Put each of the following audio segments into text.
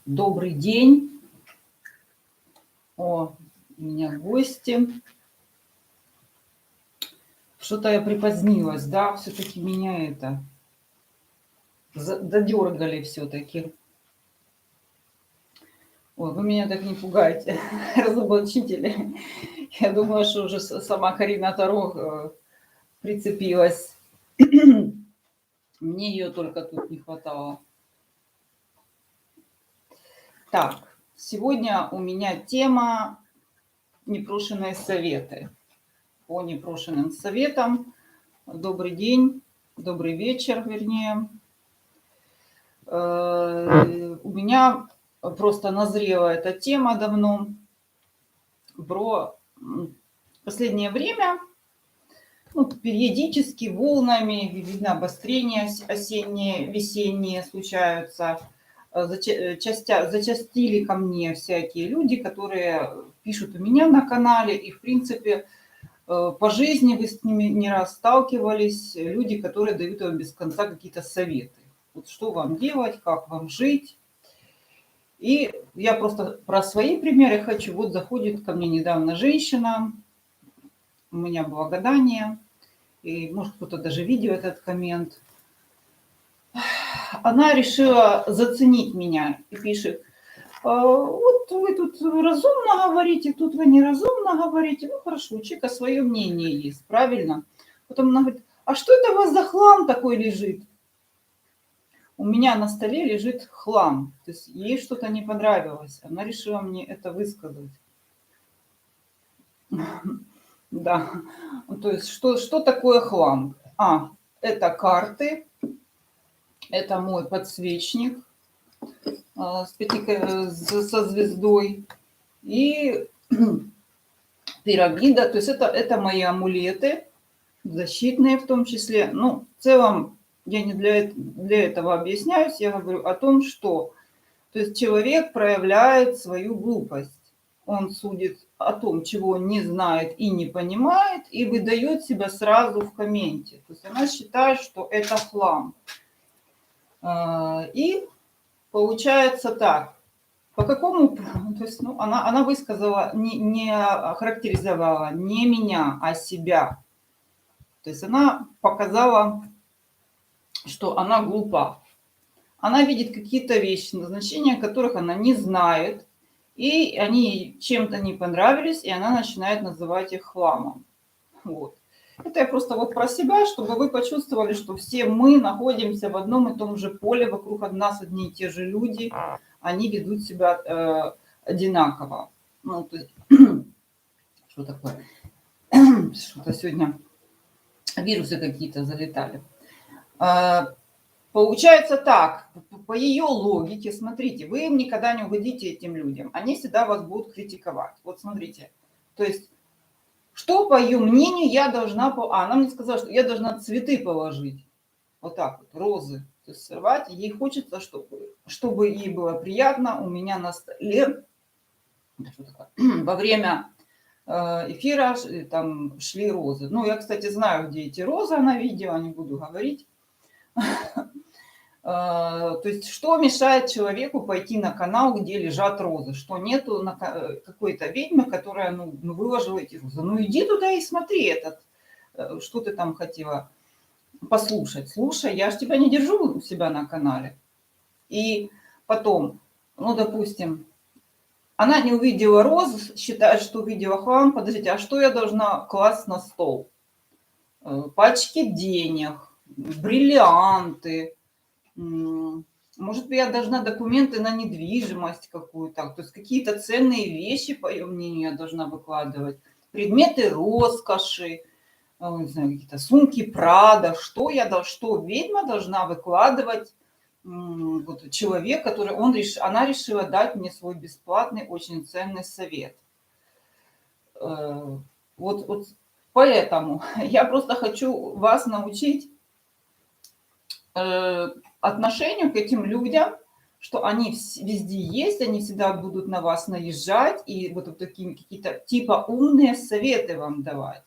Добрый день. У меня гости. Что-то я припозднилась, да, все-таки меня додергали все-таки. Ой, вы меня так не пугаете, разоблачители. Я думаю, что уже сама Карина Таро прицепилась. Мне ее только тут не хватало. Так, сегодня у меня тема непрошенные советы. По непрошенным советам. Добрый день, добрый вечер, вернее. У меня просто назрела эта тема давно. Про последнее время, периодически волнами, видно, обострения осенние, весенние случаются. Зачастили ко мне всякие люди, которые пишут у меня на канале, и, в принципе, по жизни вы с ними не раз сталкивались, люди, которые дают вам без конца какие-то советы. Вот что вам делать, как вам жить. И я просто про свои примеры хочу. Вот заходит ко мне недавно женщина, у меня было гадание, и может кто-то даже видел этот коммент. Она решила заценить меня и пишет: вот вы тут разумно говорите, тут вы неразумно говорите. Ну хорошо, у человека свое мнение есть, правильно? Потом она говорит: а что это у вас за хлам такой лежит? У меня на столе лежит хлам. То есть ей что-то не понравилось. Она решила мне это высказать. Да. То есть что такое хлам? Это карты, это мой подсвечник со звездой и пирамида. То есть это мои амулеты, защитные в том числе. Ну, в целом, я не для этого объясняюсь, я говорю о том, что то есть человек проявляет свою глупость. Он судит о том, чего он не знает и не понимает, и выдает себя сразу в комменте. То есть она считает, что это хлам. И получается так. По какому... То есть, она высказала, не охарактеризовала не меня, а себя. То есть она показала, что она глупа. Она видит какие-то вещи, назначения которых она не знает, и они ей чем-то не понравились, и она начинает называть их хламом. Вот. Это я просто вот про себя, чтобы вы почувствовали, что все мы находимся в одном и том же поле, вокруг нас одни и те же люди, они ведут себя одинаково. Ну, то есть, что такое? Что-то сегодня вирусы какие-то залетали. Получается так, по ее логике, смотрите, вы им никогда не угодите этим людям, они всегда вас будут критиковать. Вот смотрите, то есть, что по ее мнению я должна... Она мне сказала, что я должна цветы положить, вот так вот, розы, то есть сорвать. Ей хочется, чтобы ей было приятно у меня на столе. Во время эфира там шли розы. Ну, я, кстати, знаю, где эти розы на видео, не буду говорить. То есть что мешает человеку пойти на канал, где лежат розы? Что нету какой-то ведьмы, которая выложила эти розы? Ну иди туда и смотри что ты там хотела послушать. Слушай, я же тебя не держу у себя на канале. И потом, допустим, она не увидела роз, считает, что увидела хлам. Подождите, а что я должна класть на стол? Пачки денег, бриллианты. Может быть, я должна документы на недвижимость какую-то, то есть какие-то ценные вещи, по ее мнению, я должна выкладывать, предметы роскоши, не знаю, какие-то сумки Прада, что ведьма должна выкладывать вот человек, она решила дать мне свой бесплатный, очень ценный совет. Вот поэтому я просто хочу вас научить отношению к этим людям, что они везде есть, они всегда будут на вас наезжать и вот такие какие-то типа умные советы вам давать.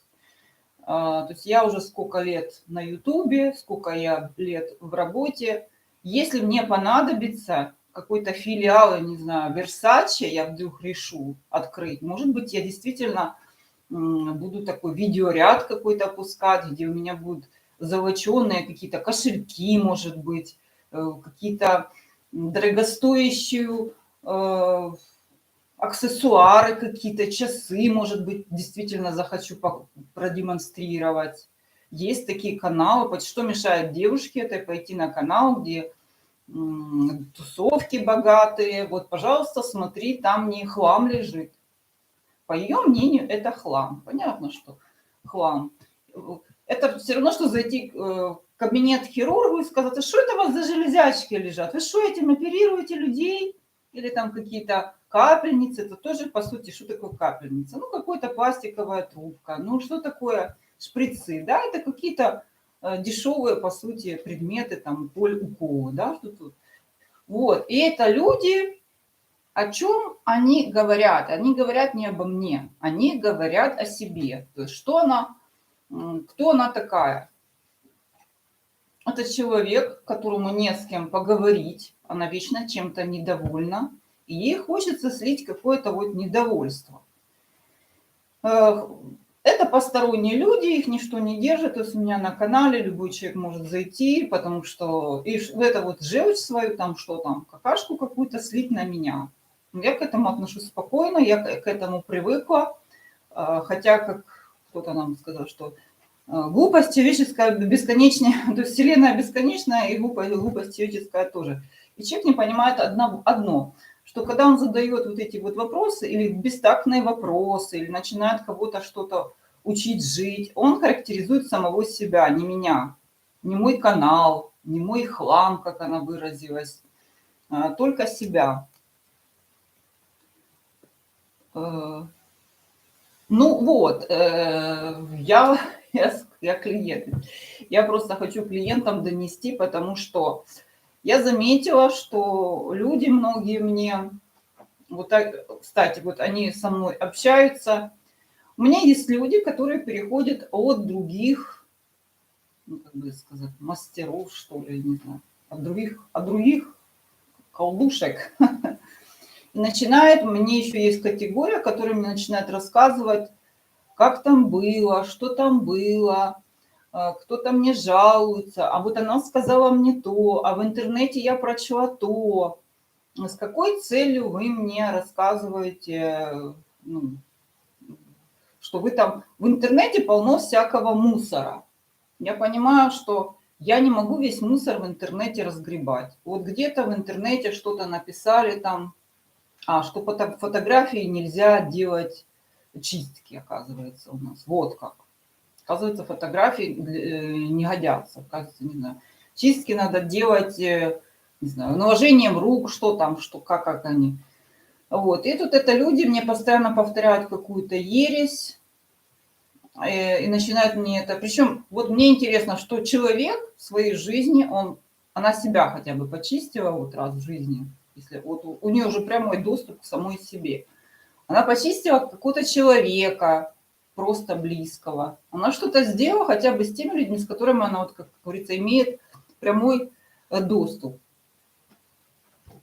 То есть я уже сколько лет на Ютубе, сколько я лет в работе. Если мне понадобится какой-то филиал, я не знаю, Versace, я вдруг решу открыть, может быть, я действительно буду такой видеоряд какой-то опускать, где у меня будут золоченые какие-то кошельки, может быть, какие-то дорогостоящие аксессуары какие-то, часы, может быть, действительно захочу продемонстрировать. Есть такие каналы. Что мешает девушке этой пойти на канал, где тусовки богатые? Вот, пожалуйста, смотри, там не хлам лежит. По ее мнению, это хлам. Понятно, что хлам. Это все равно, что зайти в кабинет хирургу и сказать: а что это у вас за железячки лежат? Вы что, этим оперируете людей? Или там какие-то капельницы? Это тоже, по сути, что такое капельница? Ну, какая-то пластиковая трубка. Ну, что такое шприцы? Да, это какие-то дешевые, по сути, предметы, там, уколы, да, что тут. Вот, и это люди, о чем они говорят? Они говорят не обо мне, они говорят о себе. То есть, что она, кто она такая? Это человек, которому не с кем поговорить, она вечно чем-то недовольна, и ей хочется слить какое-то вот недовольство. Это посторонние люди, их ничто не держит. То есть у меня на канале любой человек может зайти, потому что и это вот желчь свою, там что там, какашку какую-то слить на меня. Я к этому отношусь спокойно, я к этому привыкла. Хотя, как кто-то нам сказал, что глупость человеческая бесконечная, то есть вселенная бесконечная, и глупость человеческая тоже. И человек не понимает одно, что когда он задает вот эти вот вопросы, или бестактные вопросы, или начинает кого-то что-то учить жить, он характеризует самого себя, не меня, не мой канал, не мой хлам, как она выразилась, только себя. Ну вот, я клиент. Я просто хочу клиентам донести, потому что я заметила, что люди многие мне, вот так, кстати, вот они со мной общаются. У меня есть люди, которые переходят от других, ну, как бы сказать, мастеров, что ли, не знаю, от других колдушек. И начинает, мне еще есть категория, которая мне начинает рассказывать, как там было, что там было, кто-то мне жалуется, а вот она сказала мне то, а в интернете я прочла то. С какой целью вы мне рассказываете, ну, что вы там... В интернете полно всякого мусора. Я понимаю, что я не могу весь мусор в интернете разгребать. Вот где-то в интернете что-то написали там, что фотографии нельзя делать чистки, оказывается, у нас. Вот как. Оказывается, фотографии не годятся. Оказывается, не знаю. Чистки надо делать, не знаю, наложением рук, что там, что, как они. Вот. И тут это люди мне постоянно повторяют какую-то ересь и начинают мне это... Причем вот мне интересно, что человек в своей жизни, она себя хотя бы почистила вот раз в жизни. Если вот у нее уже прямой доступ к самой себе. Она почистила какого-то человека, просто близкого. Она что-то сделала хотя бы с теми людьми, с которыми она, вот, как говорится, имеет прямой доступ.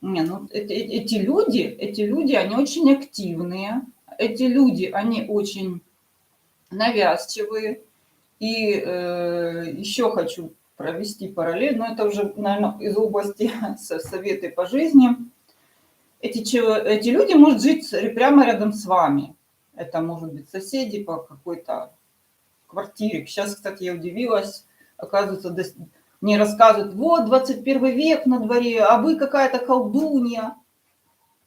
Не, ну, эти люди, они очень активные. Эти люди, они очень навязчивые. И еще хочу провести параллель, но это уже, наверное, из области советы по жизни. Эти люди могут жить прямо рядом с вами. Это может быть соседи по какой-то квартире. Сейчас, кстати, я удивилась. Оказывается, мне рассказывают: вот 21 век на дворе, а вы какая-то колдунья.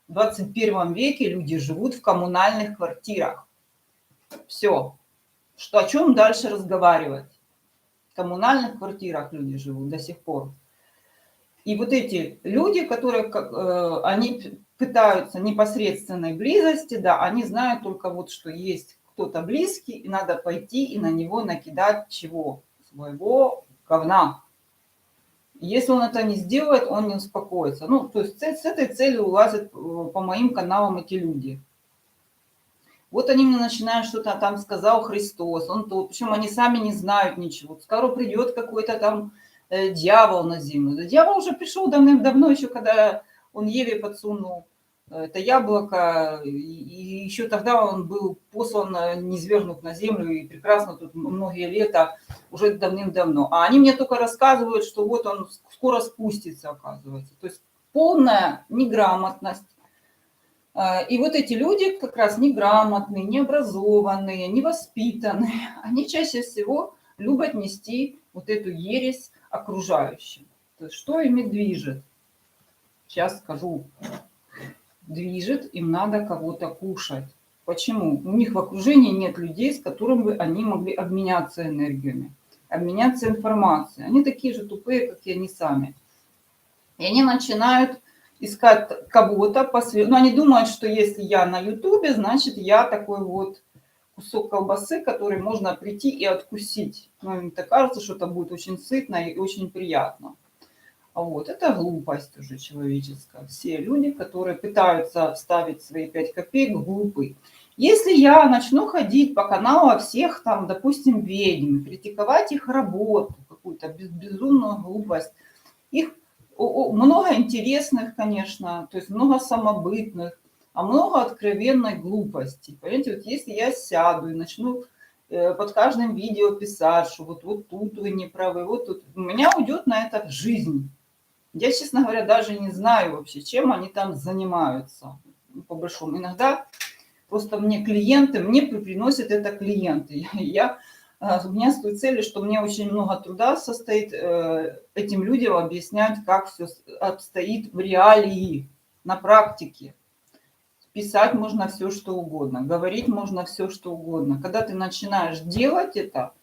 В 21 веке люди живут в коммунальных квартирах. Все. Что, о чем дальше разговаривать? В коммунальных квартирах люди живут до сих пор. И вот эти люди, которые они пытаются непосредственной близости, да, они знают только вот, что есть кто-то близкий, и надо пойти и на него накидать чего? Своего говна. Если он это не сделает, он не успокоится. Ну, то есть с этой целью улазят по моим каналам эти люди. Вот они мне начинают что-то там, сказал Христос, он то, причем они сами не знают ничего. Скоро придет какой-то там дьявол на землю. Да, дьявол уже пришел давным-давно, еще когда он Еве подсунул это яблоко, и еще тогда он был послан, низвергнут на землю, и прекрасно тут многие лета, уже давным-давно. А они мне только рассказывают, что вот он скоро спустится, оказывается. То есть полная неграмотность. И вот эти люди как раз неграмотные, необразованные, невоспитанные, они чаще всего любят нести вот эту ересь окружающим. То есть что ими движет? Сейчас скажу. Движет, им надо кого-то кушать. Почему? У них в окружении нет людей, с которыми бы они могли обменяться энергиями, обменяться информацией. Они такие же тупые, как и они сами. И они начинают искать кого-то, но они думают, что если я на Ютубе, значит я такой вот кусок колбасы, который можно прийти и откусить. Но им так кажется, что это будет очень сытно и очень приятно. Вот, это глупость уже человеческая. Все люди, которые пытаются вставить свои 5 копеек, глупы. Если я начну ходить по каналу всех там, допустим, ведьм, критиковать их работу, какую-то безумную глупость, их много интересных, конечно, то есть много самобытных, а много откровенной глупости. Понимаете, вот если я сяду и начну под каждым видео писать, что вот тут вы не правы, вот тут, у меня уйдет на это жизнь. Я, честно говоря, даже не знаю вообще, чем они там занимаются, по большому. Иногда просто мне приносят это клиенты. У меня с той целью, что мне очень много труда состоит этим людям объяснять, как все обстоит в реалии, на практике. Писать можно все, что угодно, говорить можно все, что угодно. Когда ты начинаешь делать это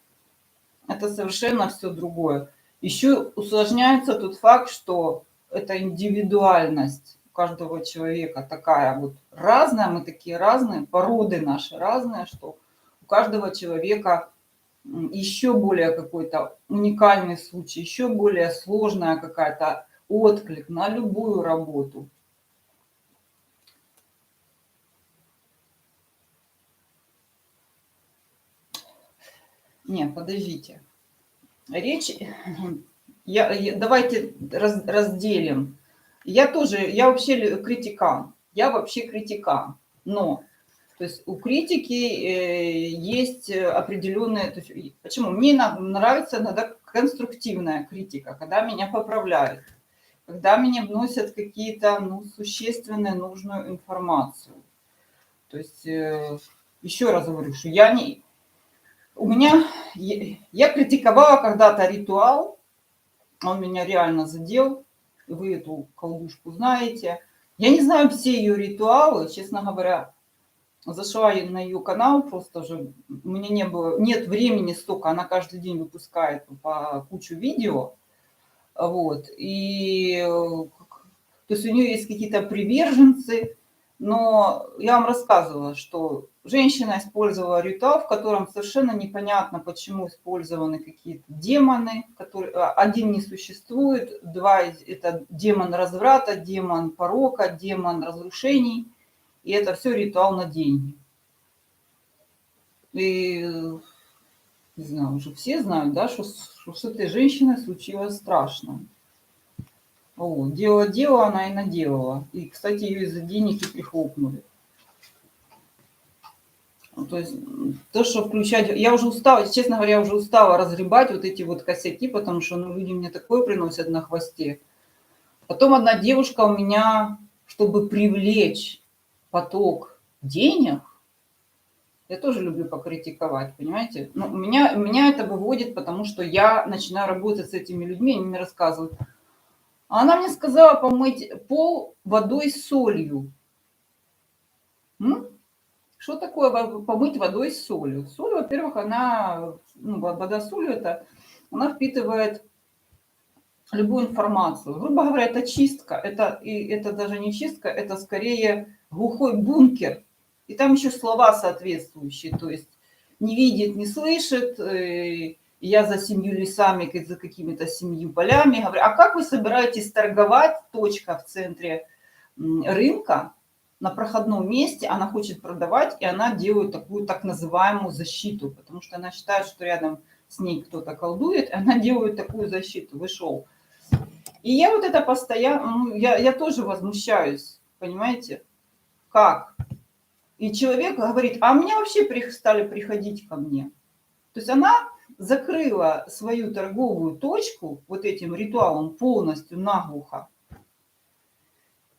совершенно все другое. Еще усложняется тот факт, что это индивидуальность у каждого человека такая вот разная, мы такие разные, породы наши разные, что у каждого человека еще более какой-то уникальный случай, еще более сложная какая-то отклик на любую работу. Нет, подождите. Давайте разделим. Я вообще критикан. Но, то есть у критики есть определенные... Почему? Мне нравится иногда конструктивная критика, когда меня поправляют, когда мне вносят какие-то существенные, нужную информацию. То есть, еще раз говорю, что я критиковала когда-то ритуал, он меня реально задел, вы эту колдушку знаете. Я не знаю все ее ритуалы, честно говоря. Зашла я на ее канал, просто уже у меня нет времени столько, она каждый день выпускает по кучу видео. Вот, то есть у нее есть какие-то приверженцы, но я вам рассказывала, что женщина использовала ритуал, в котором совершенно непонятно, почему использованы какие-то демоны, один не существует, два – это демон разврата, демон порока, демон разрушений, и это все ритуал на деньги. И, не знаю, уже все знают, да, что с этой женщиной случилось страшно. Дело она и наделала. И, кстати, ее из-за денег и прихлопнули. То есть то, что включать... Я уже устала, честно говоря, уже устала разгребать вот эти вот косяки, потому что люди мне такое приносят на хвосте. Потом одна девушка у меня, чтобы привлечь поток денег, я тоже люблю покритиковать, понимаете? Но меня это выводит, потому что я начинаю работать с этими людьми, они мне рассказывают. А она мне сказала помыть пол водой с солью. Что такое помыть водой с солью? Соль, во-первых, вода с солью, она впитывает любую информацию. Грубо говоря, это чистка. Это даже не чистка, это скорее глухой бункер. И там еще слова соответствующие. То есть не видит, не слышит. Я за 7 лесами, за какими-то 7 полями. Говорю, а как вы собираетесь торговать? Точка в центре рынка. На проходном месте она хочет продавать, и она делает такую так называемую защиту, потому что она считает, что рядом с ней кто-то колдует, и она делает такую защиту. Вышел. И я вот это постоянно, ну, я тоже возмущаюсь, понимаете, как? И человек говорит, а мне вообще стали приходить ко мне. То есть она закрыла свою торговую точку вот этим ритуалом полностью наглухо.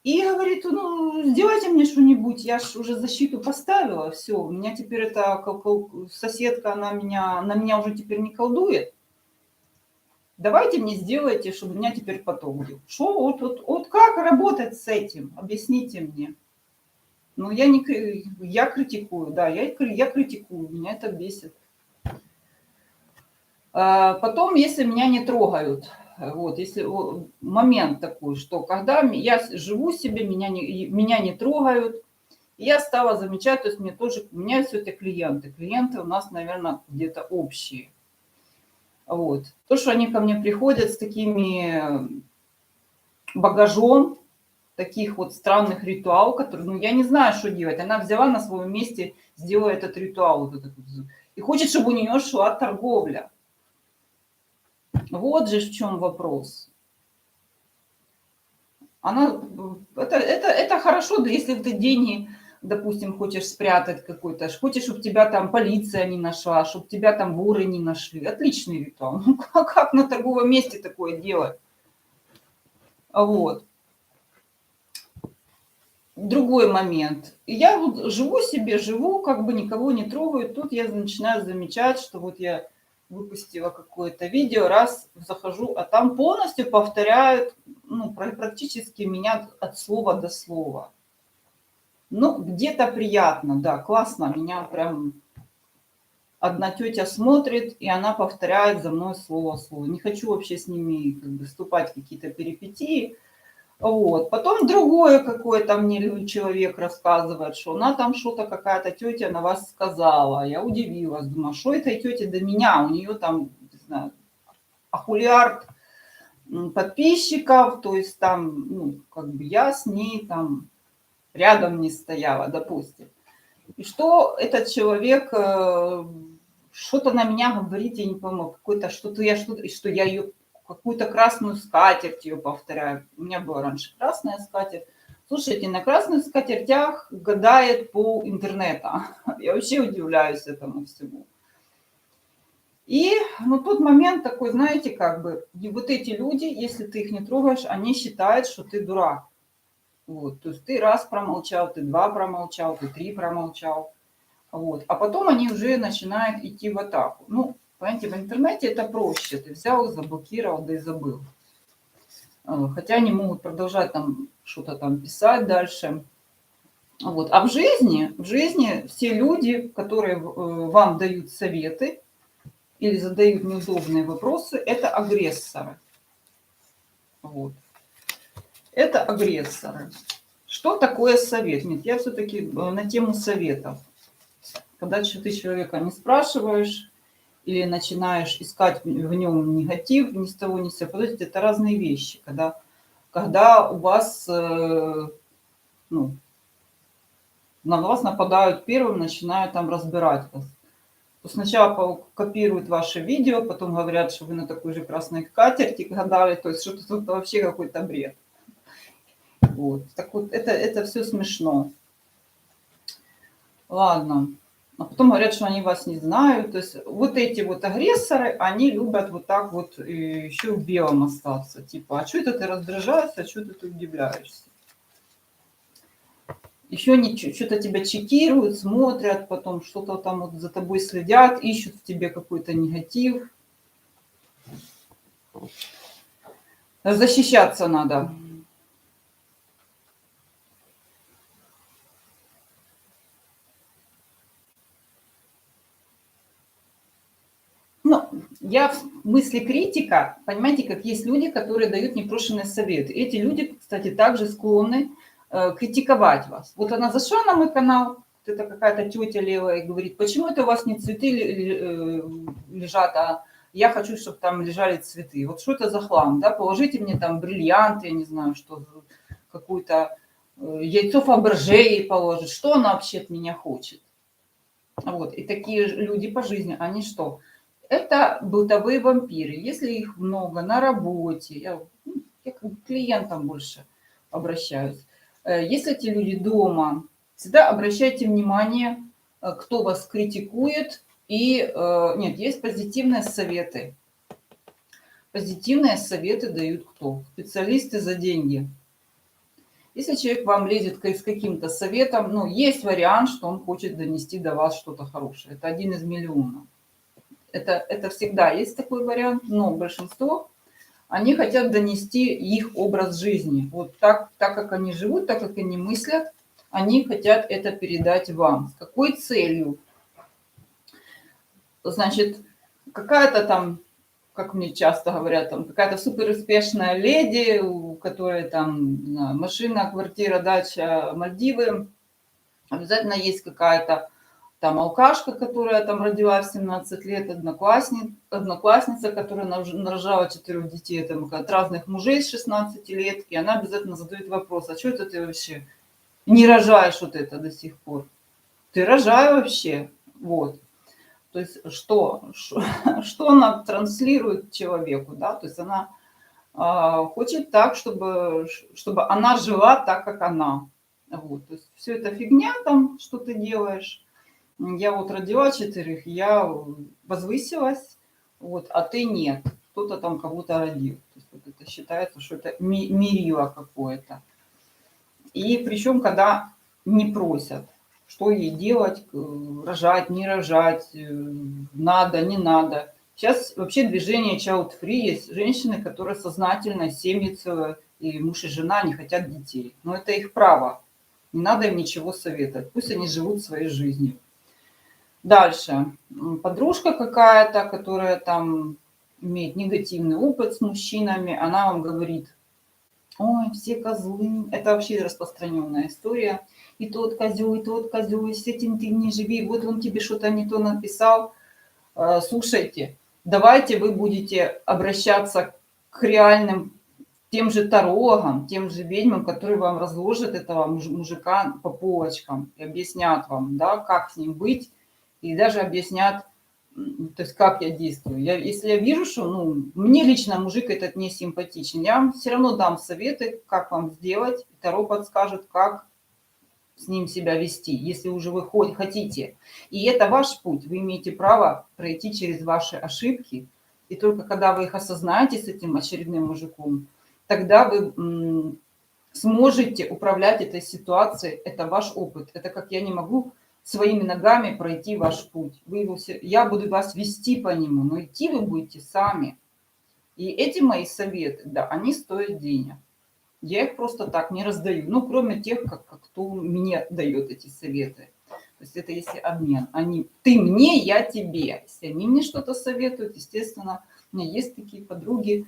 И говорит, ну, сделайте мне что-нибудь, я ж уже защиту поставила, все, у меня теперь эта соседка, она на меня уже теперь не колдует. Давайте мне сделайте, чтобы у меня теперь поток был. Что, вот как работать с этим? Объясните мне. Ну, я критикую, да, я критикую, меня это бесит. Потом, если меня не трогают, вот, если момент такой, что когда я живу себе, меня не трогают, я стала замечать, то есть у меня все это клиенты у нас, наверное, где-то общие. Вот. То, что они ко мне приходят с такими багажом, таких вот странных ритуалов, которые, ну, я не знаю, что делать. Она взяла на своем месте, сделала этот ритуал, вот этот, и хочет, чтобы у нее шла торговля. Вот же в чем вопрос. Это хорошо, да, если ты деньги, допустим, хочешь спрятать какой-то, хочешь, чтобы тебя там полиция не нашла, чтобы тебя там воры не нашли. Отличный ритуал. Ну, как на торговом месте такое делать? Вот. Другой момент. Я вот живу себе, как бы никого не трогаю. Тут я начинаю замечать, что вот я выпустила какое-то видео, раз захожу, а там полностью повторяют, ну, практически меня от слова до слова. Ну, где-то приятно, да, классно. Меня прям одна тетя смотрит, и она повторяет за мной слово в слово. Не хочу вообще с ними как бы вступать в какие-то перипетии. Вот. Потом другое какое-то мне человек рассказывает, что она там что-то, какая-то тетя на вас сказала. Я удивилась, думаю, что этой тете до меня? У нее там, не знаю, ахулиард подписчиков, то есть там, ну, как бы я с ней там рядом не стояла, допустим. И что этот человек что-то на меня говорит, я не пойму, какое-то что-то, что я ее какую-то красную скатерть ее повторяю. У меня была раньше красная скатерть. Слушайте, на красных скатертях гадает пол интернета. Я вообще удивляюсь этому всему. И ну, тот момент такой, знаете, как бы, и вот эти люди, если ты их не трогаешь, они считают, что ты дурак. Вот, то есть ты раз промолчал, ты два промолчал, ты три промолчал. Вот. А потом они уже начинают идти в атаку. Ну, понимаете, в интернете это проще. Ты взял, заблокировал, да и забыл. Хотя они могут продолжать там что-то там писать дальше. Вот. А в жизни все люди, которые вам дают советы или задают неудобные вопросы, это агрессоры. Вот. Это агрессоры. Что такое совет? Нет, я все-таки на тему советов. Когда ты человека не спрашиваешь или начинаешь искать в нем негатив, ни с того ни с сего. Подождите, это разные вещи. Когда у вас, ну, на вас нападают первым, начинают там разбирать вас. То сначала копируют ваше видео, потом говорят, что вы на такой же красной скатерти гадали, то есть что-то тут вообще какой-то бред. Вот. Так вот, это все смешно. Ладно. А потом говорят, что они вас не знают. То есть вот эти вот агрессоры, они любят вот так вот еще в белом остаться. Типа, а что это ты раздражаешься, а что ты удивляешься? Еще что-то тебя чекируют, смотрят, потом что-то там вот за тобой следят, ищут в тебе какой-то негатив. Защищаться надо. Ну, я в мысли критика, понимаете, как есть люди, которые дают непрошенные советы. Эти люди, кстати, также склонны критиковать вас. Вот она зашла на мой канал, вот это какая-то тетя левая, и говорит, почему это у вас не цветы лежат, а я хочу, чтобы там лежали цветы. Вот что это за хлам, да, положите мне там бриллианты, я не знаю, что, какую-то яйцо Фаберже ей положит, что она вообще от меня хочет. Вот, и такие люди по жизни, они что? Это бытовые вампиры. Если их много на работе, я к клиентам больше обращаюсь. Если эти люди дома, всегда обращайте внимание, кто вас критикует. И нет, есть позитивные советы. Позитивные советы дают кто? Специалисты за деньги. Если человек вам лезет с каким-то советом, ну, есть вариант, что он хочет донести до вас что-то хорошее. Это один из миллионов. Это всегда есть такой вариант, но большинство, они хотят донести их образ жизни. Вот так как они живут, так как они мыслят, они хотят это передать вам. С какой целью? Значит, какая-то там, как мне часто говорят, там какая-то суперуспешная леди, у которой там не знаю, машина, квартира, дача, Мальдивы. Обязательно есть какая-то там алкашка, которая там родилась в 17 лет, одноклассница, которая нарожала 4 детей там, от разных мужей с 16 лет, и она обязательно задает вопрос, а что это ты вообще не рожаешь вот это до сих пор? Ты рожай вообще. Вот. То есть что она транслирует человеку, да, то есть она хочет так, чтобы она жила так, как она. Вот. То есть все это фигня там, что ты делаешь. Я вот родила 4, я возвысилась, вот, а ты нет. Кто-то там кого-то родил. То есть вот это считается, что это мерило какое-то. И причем, когда не просят, что ей делать, рожать, не рожать, надо, не надо. Сейчас вообще движение child free, есть женщины, которые сознательно семьи целые, и муж и жена не хотят детей. Но это их право. Не надо им ничего советовать. Пусть они живут своей жизнью. Дальше. Подружка какая-то, которая там имеет негативный опыт с мужчинами, она вам говорит: ой, все козлы. Это вообще распространенная история. И тот козел, и с этим ты не живи. Вот он тебе что-то не то написал. Слушайте, давайте вы будете обращаться к реальным тем же тарологам, тем же ведьмам, которые вам разложат этого мужика по полочкам и объяснят вам, да, как с ним быть, и даже объяснят, то есть как я действую. Если я вижу, что мне лично мужик этот не симпатичен, я вам все равно дам советы, как вам сделать, и Таро подскажет, как с ним себя вести, если уже вы хотите. И это ваш путь, вы имеете право пройти через ваши ошибки, и только когда вы их осознаете с этим очередным мужиком, тогда вы сможете управлять этой ситуацией, это ваш опыт. Это как я не могу своими ногами пройти ваш путь. Я буду вас вести по нему, но идти вы будете сами. И эти мои советы, да, они стоят денег. Я их просто так не раздаю. Ну, кроме тех, кто мне дает эти советы. То есть это если обмен. Ты мне, я тебе. Если они мне что-то советуют, естественно, у меня есть такие подруги,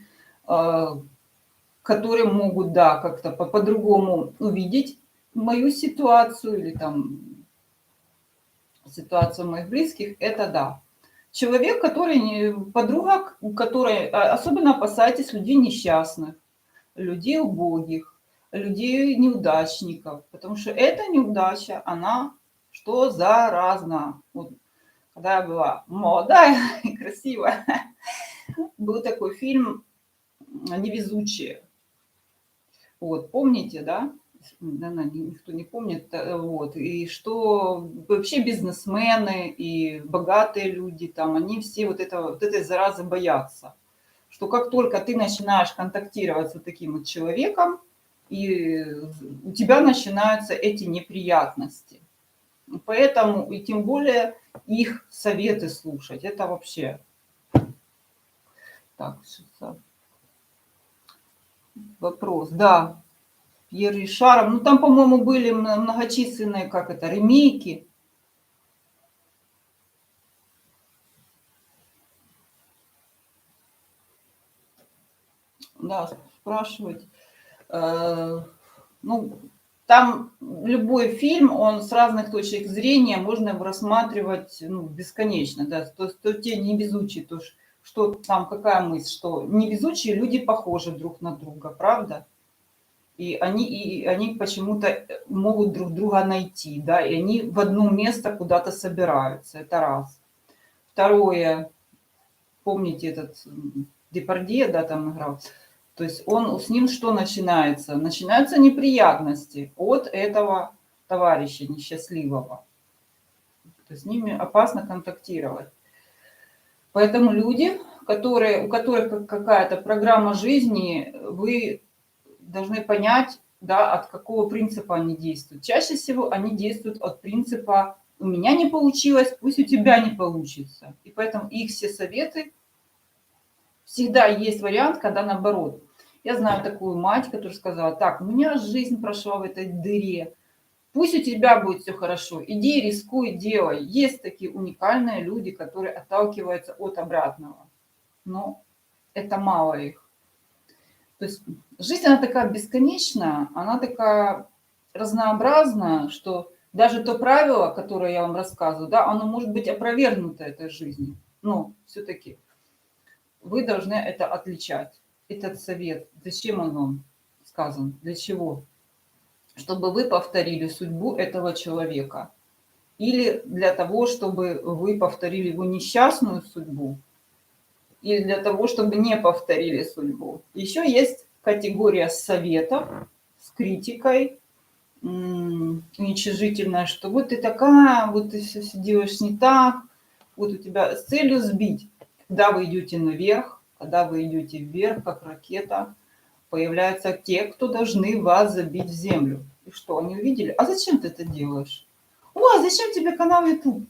которые могут, да, как-то по-другому увидеть мою ситуацию или там ситуацию моих близких, это да. Человек, подруга, которой особенно опасайтесь людей несчастных, людей убогих, людей неудачников, потому что эта неудача, она что заразна. Вот, когда я была молодая и красивая, был такой фильм «Невезучие». Вот, помните, да? Наверное, никто не помнит. Вот. И что вообще бизнесмены и богатые люди, там, они все вот этой заразы боятся. Что как только ты начинаешь контактировать с вот таким вот человеком, и у тебя начинаются эти неприятности. Поэтому, и тем более, их советы слушать. Это вообще... Так, вопрос. Да. Пьер Ришаром. Ну, там, по-моему, были многочисленные, ремейки. Да, спрашивать. Ну, там любой фильм, он с разных точек зрения, можно его рассматривать бесконечно. Да. То есть те невезучие, то что там, какая мысль, что невезучие люди похожи друг на друга, правда? И они почему-то могут друг друга найти, да, и они в одно место куда-то собираются. Это раз. Второе, помните этот Депардье, да, там играл. То есть с ним что начинается? Начинаются неприятности от этого товарища несчастливого. То есть с ними опасно контактировать. Поэтому люди, у которых какая-то программа жизни, вы должны понять, да, от какого принципа они действуют. Чаще всего они действуют от принципа «у меня не получилось, пусть у тебя не получится». И поэтому их все советы, всегда есть вариант, когда наоборот. Я знаю такую мать, которая сказала: так, у меня жизнь прошла в этой дыре, пусть у тебя будет все хорошо, иди, рискуй, делай. Есть такие уникальные люди, которые отталкиваются от обратного, но это мало их. То есть жизнь, она такая бесконечная, она такая разнообразная, что даже то правило, которое я вам рассказываю, да, оно может быть опровергнуто этой жизнью. Но все-таки вы должны это отличать. Этот совет, зачем он вам сказан, для чего? Чтобы вы повторили судьбу этого человека. Или для того, чтобы вы повторили его несчастную судьбу, или для того, чтобы не повторили судьбу. Еще есть категория советов с критикой, уничижительная, что вот ты такая, вот ты все делаешь не так, вот у тебя с целью сбить. Когда вы идете наверх, когда вы идете вверх, как ракета, появляются те, кто должны вас забить в землю. И что, они увидели? А зачем ты это делаешь? О, а зачем тебе канал YouTube?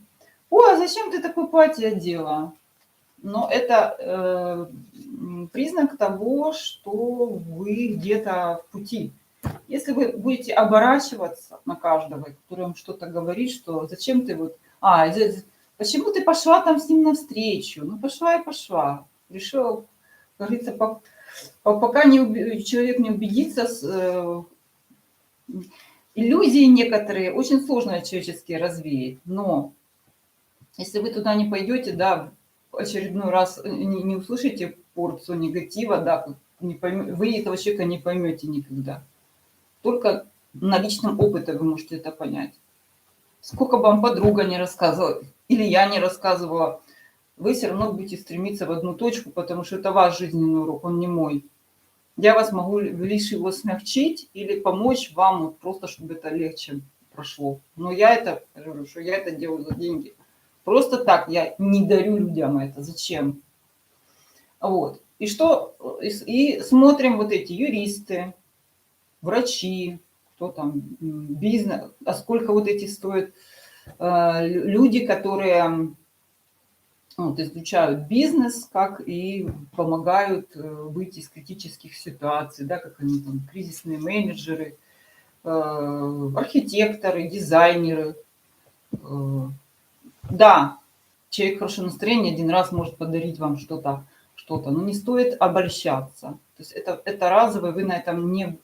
О, а зачем ты такое платье одела? Но это признак того, что вы где-то в пути. Если вы будете оборачиваться на каждого, который вам что-то говорит, что зачем ты вот... почему ты пошла там с ним навстречу? Ну, пошла и пошла. Решила, как говорится, пока человек не убедится, иллюзии некоторые очень сложно человеческие развеять. Но если вы туда не пойдете, да, очередной раз не услышите порцию негатива, да, вы этого человека не поймете никогда. Только на личном опыте вы можете это понять. Сколько бы вам подруга не рассказывала, или я не рассказывала, вы все равно будете стремиться в одну точку, потому что это ваш жизненный урок, он не мой. Я вас могу лишь его смягчить или помочь вам, вот просто чтобы это легче прошло. Но я говорю, что я это делаю за деньги. Просто так я не дарю людям это. Зачем? Вот. И смотрим вот эти юристы, врачи, кто там, бизнес, а сколько вот эти стоят люди, которые вот, изучают бизнес, как и помогают выйти из критических ситуаций, да, как они там, кризисные менеджеры, архитекторы, дизайнеры. Да, человек хорошего настроения один раз может подарить вам что-то, но не стоит обольщаться. То есть это разовый, вы на этом не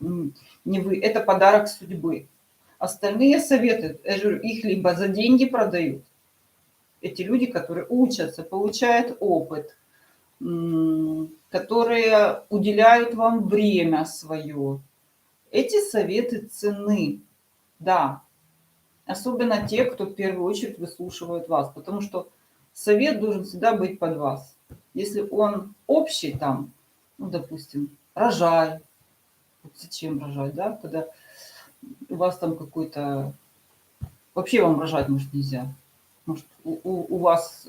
вы, это подарок судьбы. Остальные советы, я же говорю, их либо за деньги продают, эти люди, которые учатся, получают опыт, которые уделяют вам время свое. Эти советы ценны, да. Особенно те, кто в первую очередь выслушивают вас, потому что совет должен всегда быть под вас. Если он общий там, ну, допустим, рожай. Вот зачем рожать, да? Когда у вас там какой-то... Вообще вам рожать, может, нельзя. Может, у вас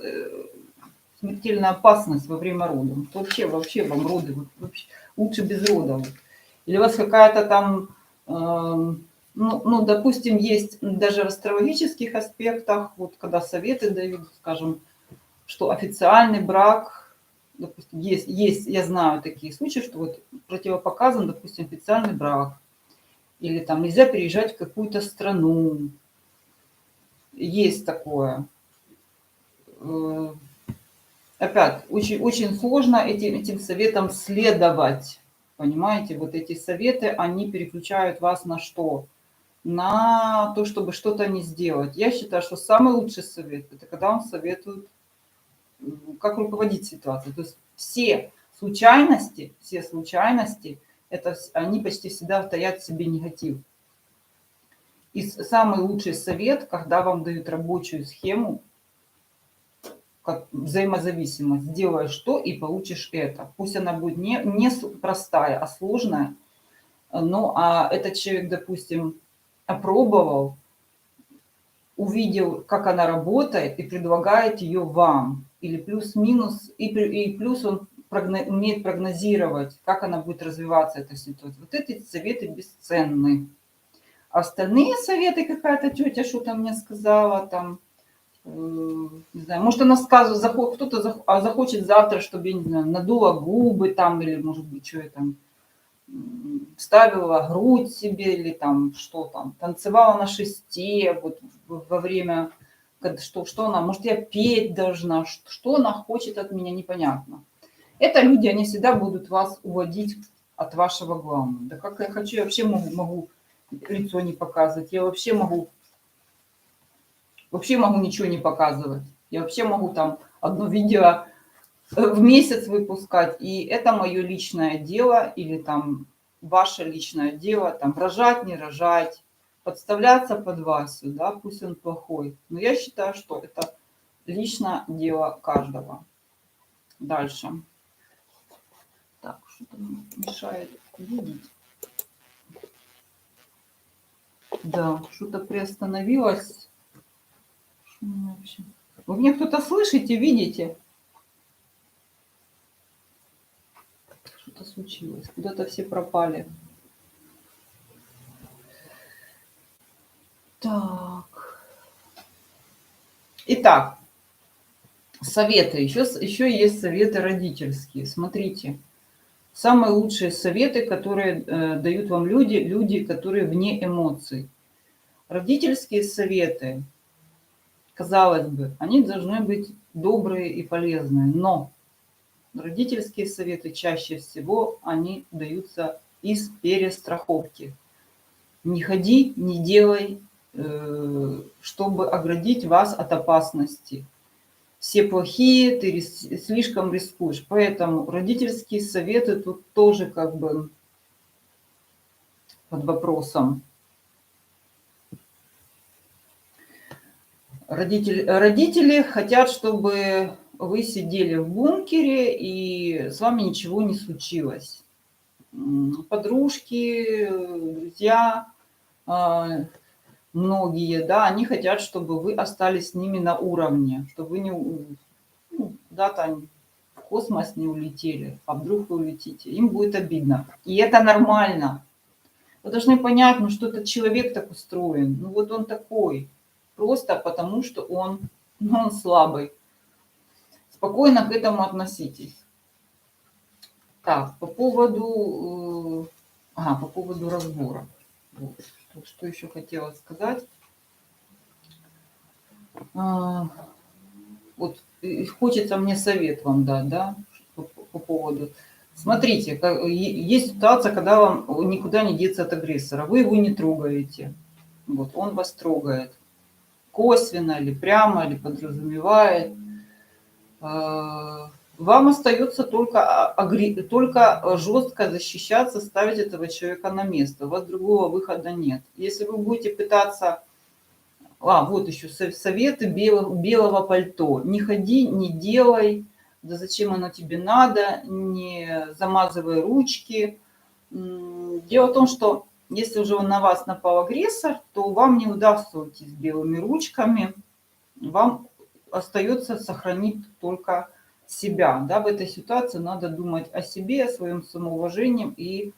смертельная опасность во время родов. Вообще вам роды вообще, лучше без родов. Или у вас какая-то там, допустим, есть даже в астрологических аспектах, вот когда советы дают, скажем, что официальный брак, допустим, есть, я знаю такие случаи, что вот противопоказан, допустим, официальный брак, или там нельзя переезжать в какую-то страну. Есть такое. Опять, очень, очень сложно этим советам следовать. Понимаете, вот эти советы, они переключают вас на что? На то, чтобы что-то не сделать. Я считаю, что самый лучший совет – это когда вам советуют, как руководить ситуацией. То есть все случайности, они почти всегда таят в себе негатив. И самый лучший совет, когда вам дают рабочую схему, как взаимозависимость. Сделаешь то и получишь это. Пусть она будет не простая, а сложная. Ну, а этот человек, допустим, опробовал, увидел, как она работает, и предлагает ее вам. Или плюс-минус, и плюс он умеет прогнозировать, как она будет развиваться, эта ситуация. Вот эти советы бесценны. А остальные советы, какая-то тетя что-то мне сказала, там, не знаю, может, она сказывает, кто-то захочет завтра, чтобы, я не знаю, надула губы там, или, может быть, что я там, ставила грудь себе, или там, что там, танцевала на шесте, вот во время, что она, может, я петь должна, что она хочет от меня, непонятно. Это люди, они всегда будут вас уводить от вашего главного. Да как я хочу, я вообще могу лицо не показывать, я вообще могу ничего не показывать. Я вообще могу там одно видео в месяц выпускать, и это мое личное дело, или там ваше личное дело, там рожать, не рожать, подставляться под Васю, да, пусть он плохой. Но я считаю, что это личное дело каждого. Дальше. Так, что-то мешает видеть. Да, что-то приостановилось. Вы меня кто-то слышите, видите? Что-то случилось. Куда-то все пропали. Так. Итак, советы. Еще есть советы родительские. Смотрите. Самые лучшие советы, которые дают вам люди, которые вне эмоций. Родительские советы, казалось бы, они должны быть добрые и полезные, но родительские советы чаще всего они даются из перестраховки. Не ходи, не делай, чтобы оградить вас от опасности. Все плохие, ты слишком рискуешь. Поэтому родительские советы тут тоже как бы под вопросом. Родители хотят, чтобы вы сидели в бункере и с вами ничего не случилось. Подружки, друзья, многие, да, они хотят, чтобы вы остались с ними на уровне, чтобы вы не, куда-то в космос не улетели, а вдруг вы улетите. Им будет обидно. И это нормально. Вы должны понять, что этот человек так устроен. Вот он такой. Просто потому, что он слабый. Спокойно к этому относитесь. Так, по поводу разбора. Вот. Что еще хотела сказать. Вот хочется мне совет вам дать, да, по поводу. Смотрите, есть ситуация, когда вам никуда не деться от агрессора. Вы его не трогаете. Вот, он вас трогает. Косвенно или прямо, или подразумевает. Вам остается только жестко защищаться, ставить этого человека на место. У вас другого выхода нет. Если вы будете пытаться... вот еще советы белого пальто. Не ходи, не делай. Да зачем оно тебе надо? Не замазывай ручки. Дело в том, что если уже на вас напал агрессор, то вам не удастся уйти с белыми ручками. Вам остается сохранить только себя. Да, в этой ситуации надо думать о себе, о своем самоуважении и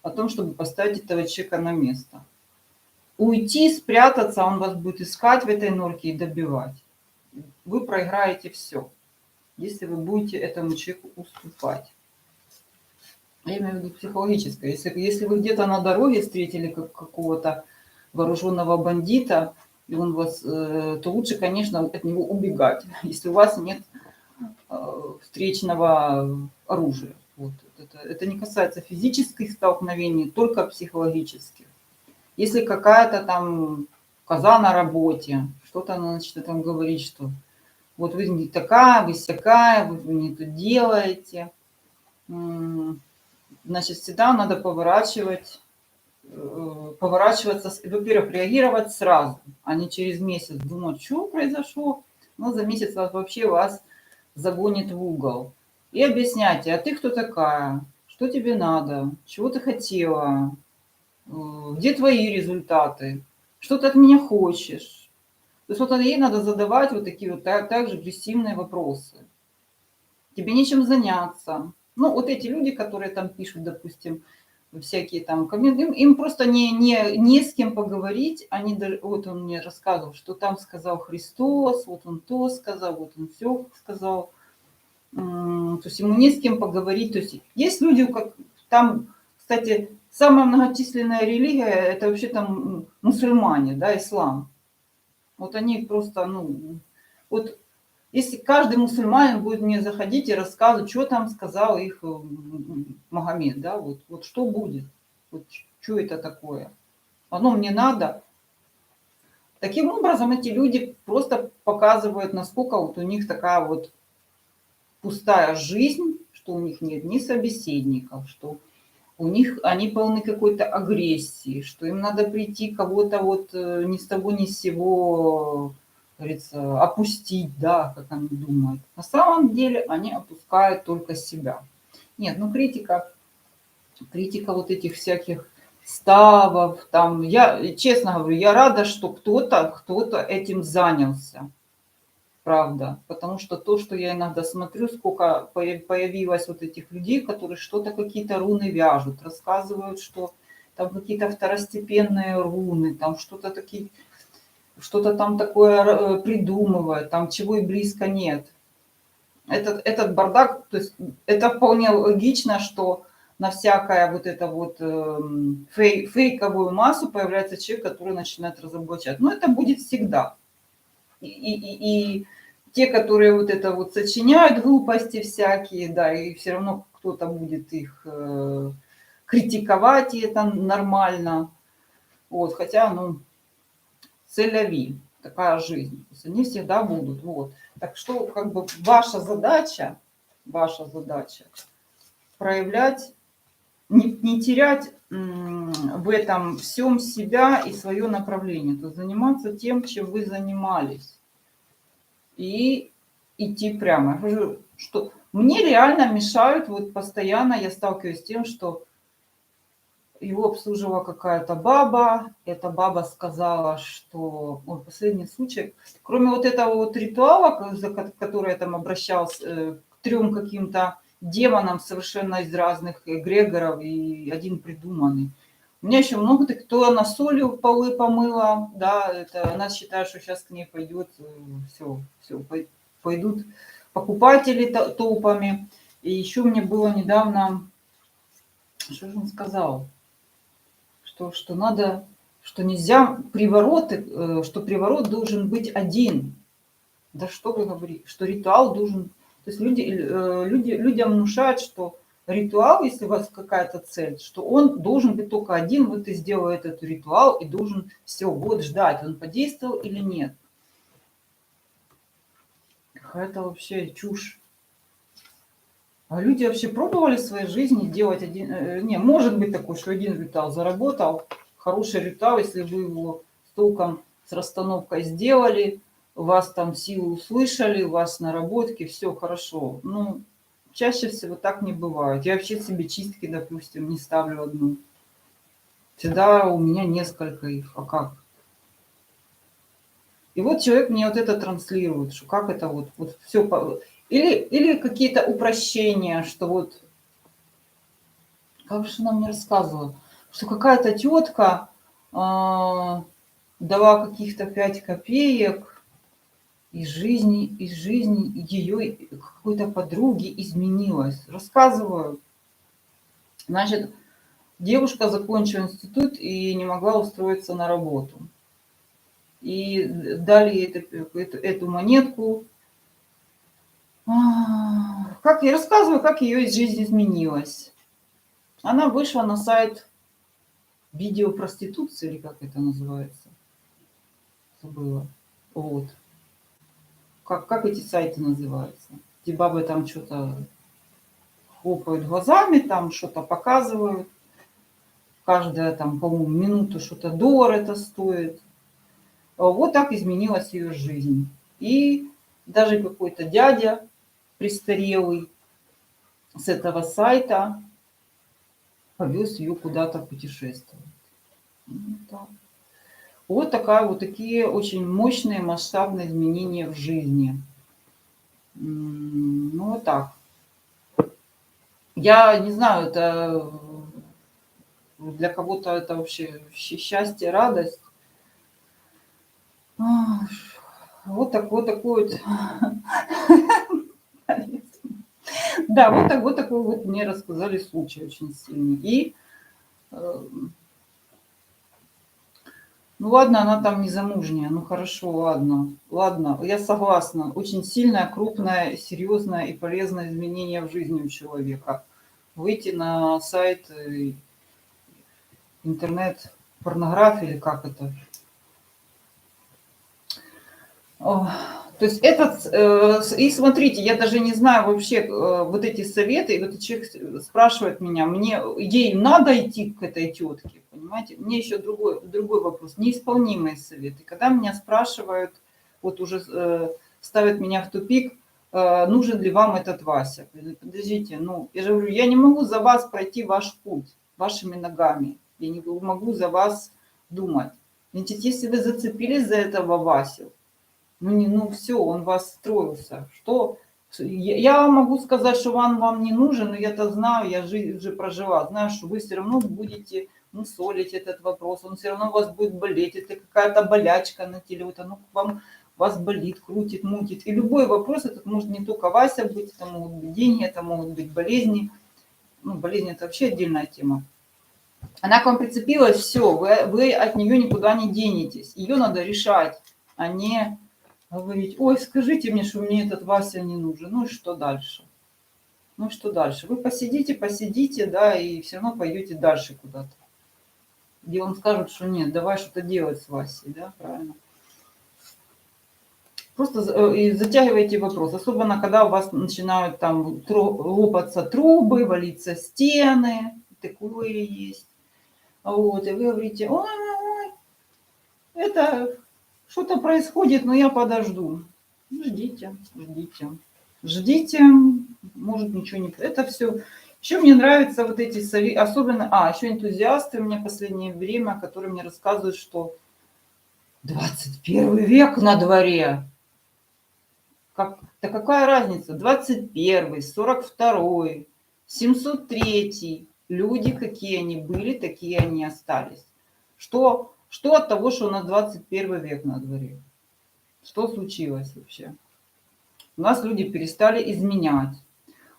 о том, чтобы поставить этого человека на место. Уйти, спрятаться, он вас будет искать в этой норке и добивать. Вы проиграете все, если вы будете этому человеку уступать. Я имею в виду психологическое. Если вы где-то на дороге встретили какого-то вооруженного бандита, и он вас, то лучше, конечно, от него убегать, если у вас нет встречного оружия. Вот. Это не касается физических столкновений, только психологических. Если какая-то там коза на работе, что-то она начнет там говорить, что вот вы не такая, вы сякая, вы не то делаете, значит, всегда надо поворачиваться, во-первых, реагировать сразу, а не через месяц думать, что произошло. Но за месяц вообще вас загонит в угол. И объясняйте, а ты кто такая? Что тебе надо? Чего ты хотела? Где твои результаты? Что ты от меня хочешь? То есть вот ей надо задавать вот такие вот также агрессивные вопросы. Тебе нечем заняться. Ну, вот эти люди, которые там пишут, допустим, всякие там комменты, им просто не с кем поговорить. Они даже, вот он мне рассказывал, что там сказал Христос, вот он то сказал, вот он все сказал. То есть ему не с кем поговорить. То есть есть люди, как там, кстати, самая многочисленная религия, это вообще там мусульмане, да, ислам. Вот они просто, ну, вот если каждый мусульманин будет мне заходить и рассказывать, что там сказал их Магомед, да, вот что будет, вот что это такое, оно мне надо. Таким образом, эти люди просто показывают, насколько вот у них такая вот пустая жизнь, что у них нет ни собеседников, что у них они полны какой-то агрессии, что им надо прийти кого-то вот ни с того ни с сего, говорится, опустить, да, как они думают. На самом деле они опускают только себя. Нет, ну критика вот этих всяких ставов, там, я честно говорю, я рада, что кто-то этим занялся. Правда. Потому что то, что я иногда смотрю, сколько появилось вот этих людей, которые что-то, какие-то руны вяжут, рассказывают, что там какие-то второстепенные руны, там что-то такие, что-то там такое придумывают, там чего и близко нет. Этот бардак, то есть это вполне логично, что на всякое вот это вот фейковую массу появляется человек, который начинает разоблачать. Но это будет всегда. И те, которые вот это вот сочиняют глупости всякие, да, и все равно кто-то будет их критиковать, и это нормально. Вот, хотя, ну, целяви, такая жизнь. То есть они всегда будут. Вот. Так что, как бы, ваша задача проявлять, не терять в этом всем себя и свое направление. То есть заниматься тем, чем вы занимались. И идти прямо. Я говорю, что мне реально мешают, вот постоянно я сталкиваюсь с тем, что его обслуживала какая-то баба, эта баба сказала, что, ой, последний случай, кроме вот этого вот ритуала, за который я там обращался, к 3 каким-то демонам совершенно из разных эгрегоров и один придуманный. У меня еще много таких, кто она солью полы помыла, да, это она считает, что сейчас к ней пойдет, все, пойдут покупатели толпами. И еще мне было недавно, что же он сказал, что надо, что нельзя привороты, что приворот должен быть один. Да что вы говорите, что ритуал должен... То есть людям внушают, что ритуал, если у вас какая-то цель, что он должен быть только один, вот ты сделал этот ритуал и должен все, год ждать, он подействовал или нет. Какая-то вообще чушь. А люди вообще пробовали в своей жизни делать один... Не, может быть такое, что один ритуал заработал, хороший ритуал, если вы его с толком, с расстановкой сделали, вас там силы услышали, у вас наработки, все хорошо. Ну, чаще всего так не бывает. Я вообще себе чистки, допустим, не ставлю одну. Всегда у меня несколько их. А как? И вот человек мне вот это транслирует, что как это вот все... Или какие-то упрощения, что вот как же она мне рассказывала, что какая-то тетка дала каких-то 5 копеек, из жизни ее какой-то подруги изменилась. Рассказываю. Значит, девушка закончила институт и не могла устроиться на работу. И дали ей эту монетку. Как я рассказываю, как ее жизнь изменилась. Она вышла на сайт видеопроституции, или как это называется. Забыла. Вот. Как эти сайты называются? Где бабы там что-то хлопают глазами, там что-то показывают. Каждая там, по-моему, минуту что-то $1 это стоит. Вот так изменилась ее жизнь. И даже какой-то дядя престарелый с этого сайта повез ее куда-то путешествовать. Ну, так. Вот такие очень мощные масштабные изменения в жизни. Ну, вот так. Я не знаю, это для кого-то это вообще счастье, радость. Вот такой вот. Да, вот такой вот мне рассказали случай очень сильный. И, ну ладно, она там не замужняя, ну хорошо, ладно, я согласна. Очень сильное, крупное, серьезное и полезное изменение в жизни у человека. Выйти на сайт интернет-порнографии или как это? То есть и смотрите, я даже не знаю вообще вот эти советы, и вот человек спрашивает меня, мне ей надо идти к этой тетке, понимаете? Мне еще другой вопрос, неисполнимые советы. Когда меня спрашивают, вот уже ставят меня в тупик, нужен ли вам этот Вася? Подождите, ну, я же говорю, я не могу за вас пройти ваш путь вашими ногами, я не могу за вас думать. Значит, если вы зацепились за этого Васю, ну все, он вас строился. Что? Я могу сказать, что он вам не нужен, но я-то знаю, я жизнь уже прожила, знаю, что вы все равно будете мусолить этот вопрос, он все равно у вас будет болеть, это какая-то болячка на теле, вот оно вам вас болит, крутит, мутит. И любой вопрос, этот может не только Вася быть, это могут быть деньги, это могут быть болезни. Ну, болезни это вообще отдельная тема. Она к вам прицепилась, все, вы от нее никуда не денетесь. Ее надо решать, а не говорить, ой, скажите мне, что мне этот Вася не нужен. Ну и что дальше? Ну и что дальше? Вы посидите, да, и все равно пойдете дальше куда-то. Где вам скажут, что нет, давай что-то делать с Васей, да, правильно. Просто затягивайте вопрос, особенно когда у вас начинают там лопаться трубы, валиться стены, такое есть. Вот, и вы говорите, ой, это что-то происходит, но я подожду. Ждите, ждите. Ждите, может ничего не... Это все. Еще мне нравятся вот эти советы, особенно... еще энтузиасты у меня в последнее время, которые мне рассказывают, что 21 век на дворе. Да какая разница? 21, 42, 703. Люди, какие они были, такие они остались. Что от того, что у нас 21 век на дворе? Что случилось вообще? У нас люди перестали изменять.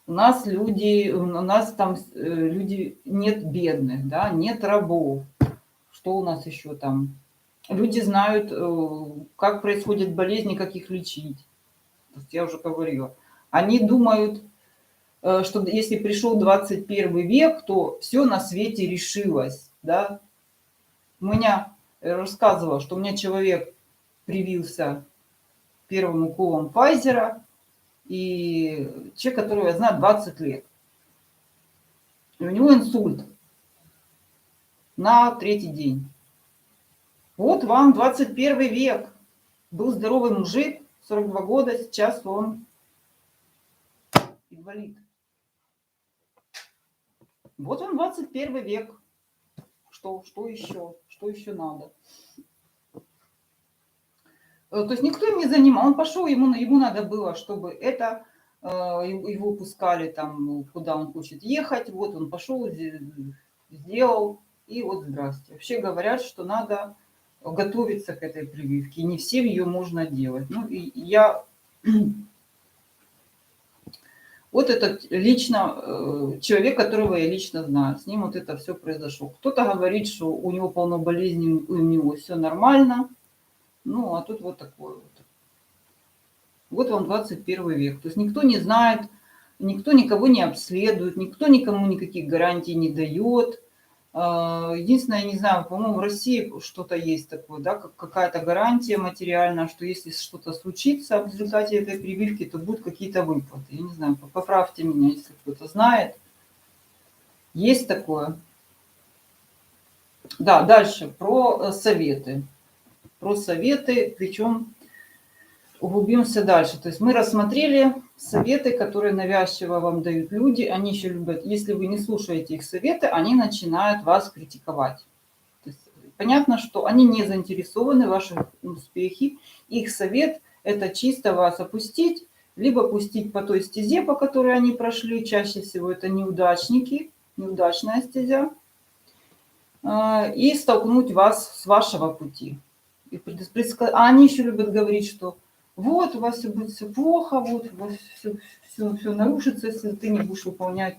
У нас там люди, нет бедных, да, нет рабов. Что у нас еще там? Люди знают, как происходят болезни, как их лечить. Я уже говорила. Они думают, что если пришел 21 век, то все на свете решилось. Да? У меня рассказывала, что у меня человек привился первым уколом Pfizer, и человек, которого я знаю 20 лет. И у него инсульт на 3-й день. Вот вам 21 век. Был здоровый мужик, 42 года, сейчас он инвалид. Вот он 21 век. Что еще? Что еще надо? То есть никто им не занимал. Он пошел, ему надо было, чтобы его пускали там, куда он хочет ехать. Вот он пошел, сделал, и вот здрасте. Вообще говорят, что надо готовиться к этой прививке. Не всем ее можно делать. Ну, и я... Вот этот лично человек, которого я лично знаю, с ним вот это все произошло. Кто-то говорит, что у него полно болезней, у него все нормально. Ну, а тут вот такое вот. Вот вам 21 век. То есть никто не знает, никто никого не обследует, никто никому никаких гарантий не дает. Единственное, я не знаю, по-моему, в России что-то есть такое, да, какая-то гарантия материальная, что если что-то случится в результате этой прививки, то будут какие-то выплаты. Я не знаю, поправьте меня, если кто-то знает. Есть такое. Да, дальше про советы. Про советы, причем углубимся дальше. То есть мы рассмотрели советы, которые навязчиво вам дают люди. Они еще любят, если вы не слушаете их советы, они начинают вас критиковать. То есть понятно, что они не заинтересованы в вашем успехе. Их совет – это чисто вас опустить, либо пустить по той стезе, по которой они прошли. Чаще всего это неудачники, неудачная стезя. И столкнуть вас с вашего пути. А они еще любят говорить, что вот у вас все будет все плохо, вот у вас все нарушится, если ты не будешь выполнять.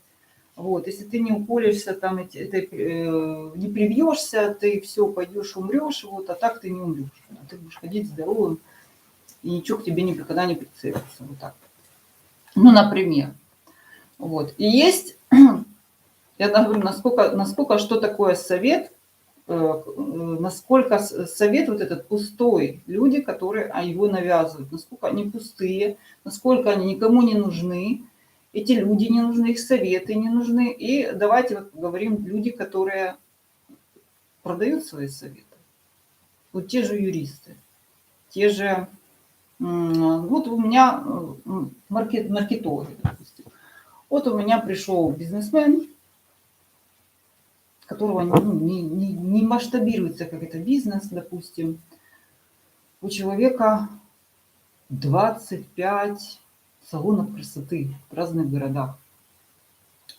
Вот, если ты не уколешься, там, не привьешься, ты все пойдешь, умрешь, вот, а так ты не умрешь. Ты будешь ходить здоровым, и ничего к тебе никогда не прицепится. Вот так. Ну, например. Вот. И есть, я говорю, насколько что такое совет, насколько совет вот этот пустой, люди, которые его навязывают, насколько они пустые, насколько они никому не нужны, эти люди не нужны, их советы не нужны. И давайте вот поговорим люди, которые продают свои советы. Вот те же юристы, те же, вот у меня маркетологи, допустим. Вот у меня пришел бизнесмен, которого не масштабируется как это бизнес, допустим. У человека 25 салонов красоты в разных городах.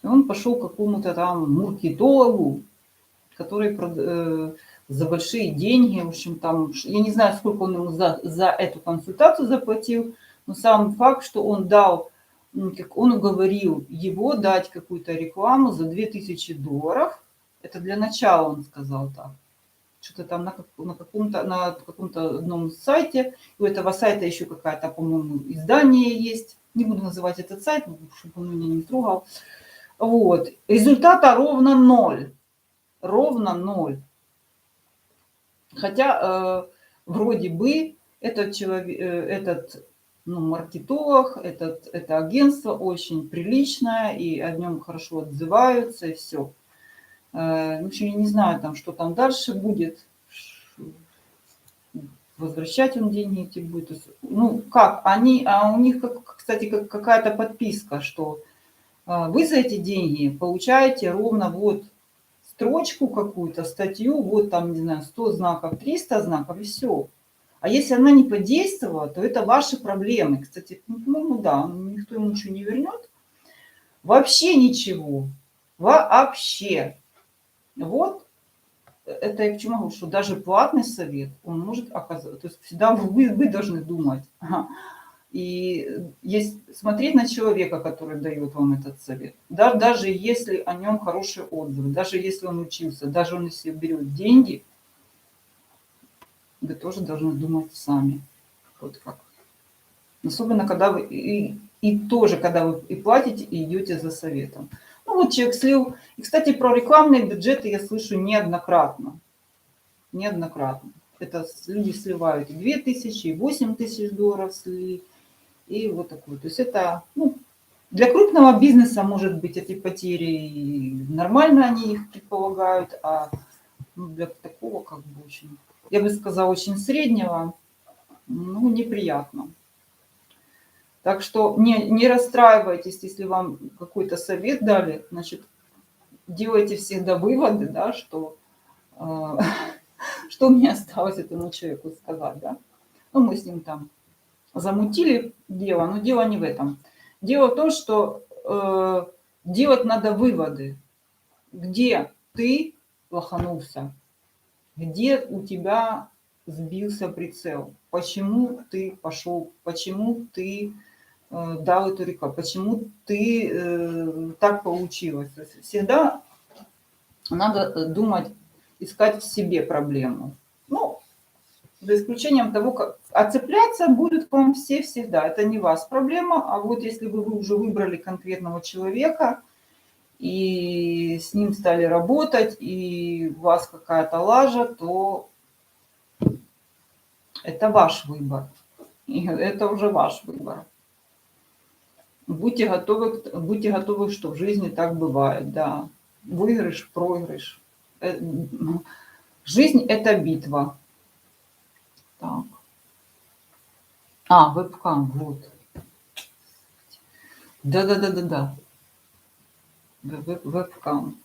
И он пошел к какому-то там маркетологу, который за большие деньги, в общем, там, я не знаю, сколько он ему за эту консультацию заплатил, но сам факт, что он дал, как он уговорил его дать какую-то рекламу за $2000, это для начала он сказал так. Что-то там на каком-то одном сайте, у этого сайта еще какая-то, по-моему, издание есть, не буду называть этот сайт, чтобы он меня не трогал. Вот, результата ровно 0, ровно 0. Хотя вроде бы этот человек, маркетолог, это агентство очень приличное, и о нем хорошо отзываются, и все. В общем, я не знаю, там, что там дальше будет, возвращать он деньги эти будет. Ну, как, у них, кстати, какая-то подписка, что вы за эти деньги получаете ровно вот строчку какую-то, статью, вот там, не знаю, 100 знаков, 300 знаков, и все. А если она не подействовала, то это ваши проблемы. Кстати, по-моему, да, никто ему ничего не вернет. Вообще ничего. Вообще. Вот это я к чему говорю, что даже платный совет, он может оказаться... То есть всегда вы должны думать. И смотреть на человека, который дает вам этот совет. Даже если о нем хорошие отзывы, даже если он учился, даже если берет деньги, вы тоже должны думать сами. Вот как. Особенно, когда вы... И тоже, когда вы и платите, и идете за советом. Ну вот человек слил... И, кстати, про рекламные бюджеты я слышу неоднократно. Неоднократно. Это люди сливают и 2000, и $8000 слили. И вот такое. То есть это, для крупного бизнеса, может быть, эти потери нормально, они их предполагают, а для такого, как бы, очень, я бы сказала, очень среднего, неприятно. Так что не расстраивайтесь, если вам какой-то совет дали, значит, делайте всегда выводы, да, что мне осталось этому человеку сказать, да. Мы с ним там замутили дело, но дело не в этом. Дело в том, что делать надо выводы, где ты лоханулся, где у тебя сбился прицел, почему ты пошел, почему ты дал эту рекламу, почему ты так получилось. То есть всегда надо думать, искать в себе проблему. За исключением того, как отцепляться будут к вам все всегда. Это не вас проблема. А вот если вы уже выбрали конкретного человека и с ним стали работать, и у вас какая-то лажа, то это ваш выбор. И это уже ваш выбор. Будьте готовы, что в жизни так бывает, да. Выигрыш, проигрыш. Жизнь – это битва. Так. Вебкам, вот. Да-да-да-да-да. Вебкам.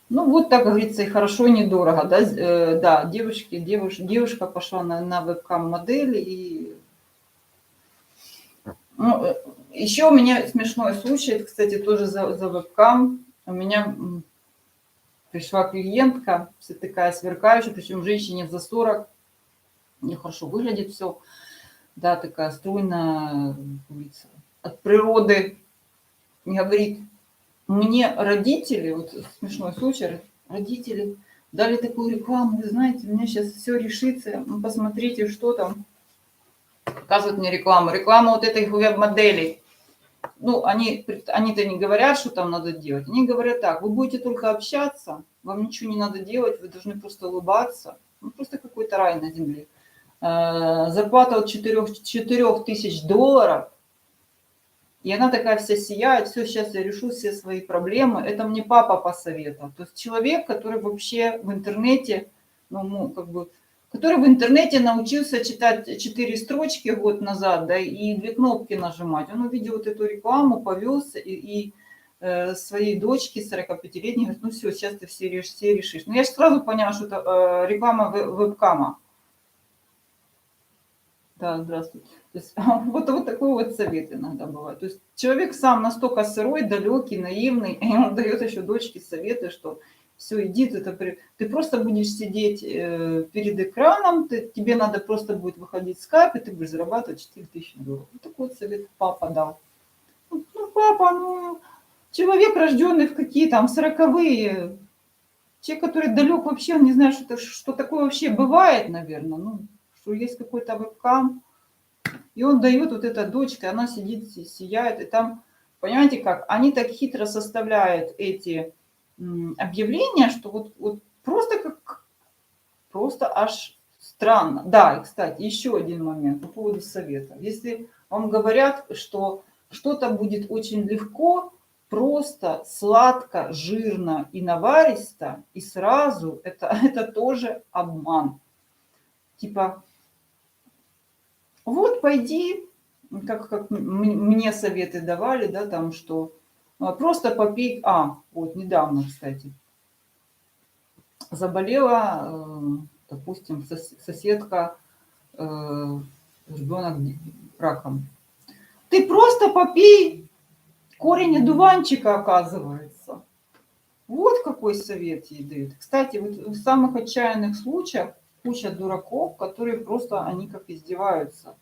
Ну, вот так говорится, и хорошо, и недорого. Да, да, девушка пошла на вебкам-модель. И ну, еще у меня смешной случай, это, кстати, тоже за вебкам. У меня пришла клиентка, вся такая сверкающая, причем женщине за 40. Мне хорошо выглядит все. Да, такая стройная, от природы. Говорит, мне родители, вот смешной случай, родители дали такую рекламу, вы знаете, у меня сейчас все решится, ну, посмотрите, что там. Показывают мне рекламу. Реклама вот этой веб-моделей. Ну, они-то не говорят, что там надо делать. Они говорят так, вы будете только общаться, вам ничего не надо делать, вы должны просто улыбаться. Ну, просто какой-то рай на земле. Зарплата от 4 тысяч долларов. И она такая вся сияет, все, сейчас я решу все свои проблемы. Это мне папа посоветовал. То есть человек, который вообще в интернете, ну как бы, который в интернете научился читать 4 строчки год назад, да, и 2 кнопки нажимать. Он увидел вот эту рекламу, повелся и своей дочке 45-летней говорит, ну все, сейчас ты все решишь. Но я же сразу поняла, что это реклама вебкама. Да, здравствуйте. То есть, вот такой вот совет иногда бывает. То есть человек сам настолько сырой, далекий, наивный, и он дает еще дочке советы, что все, иди, ты просто будешь сидеть перед экраном, тебе надо просто будет выходить в скайп, и ты будешь зарабатывать 4000 долларов. Вот такой вот совет папа дал. Ну, папа, ну, человек, рожденный в какие там 40-е, человек, который далек вообще, он не знает, что такое вообще бывает, наверное, ну, что есть какой-то вебкам. И он дает вот эта дочка, она сидит, сияет. И там, понимаете как, они так хитро составляют эти объявления, что вот просто аж странно. Да, и, кстати, еще один момент по поводу совета. Если вам говорят, что что-то будет очень легко, просто, сладко, жирно и наваристо, и сразу это тоже обман. Типа, вот пойди, как мне советы давали, да, там, что просто попей. Вот недавно, кстати, заболела, допустим, соседка, ребенок раком. Ты просто попей корень одуванчика, оказывается. Вот какой совет ей дают. Кстати, вот в самых отчаянных случаях куча дураков, которые просто, они как издеваются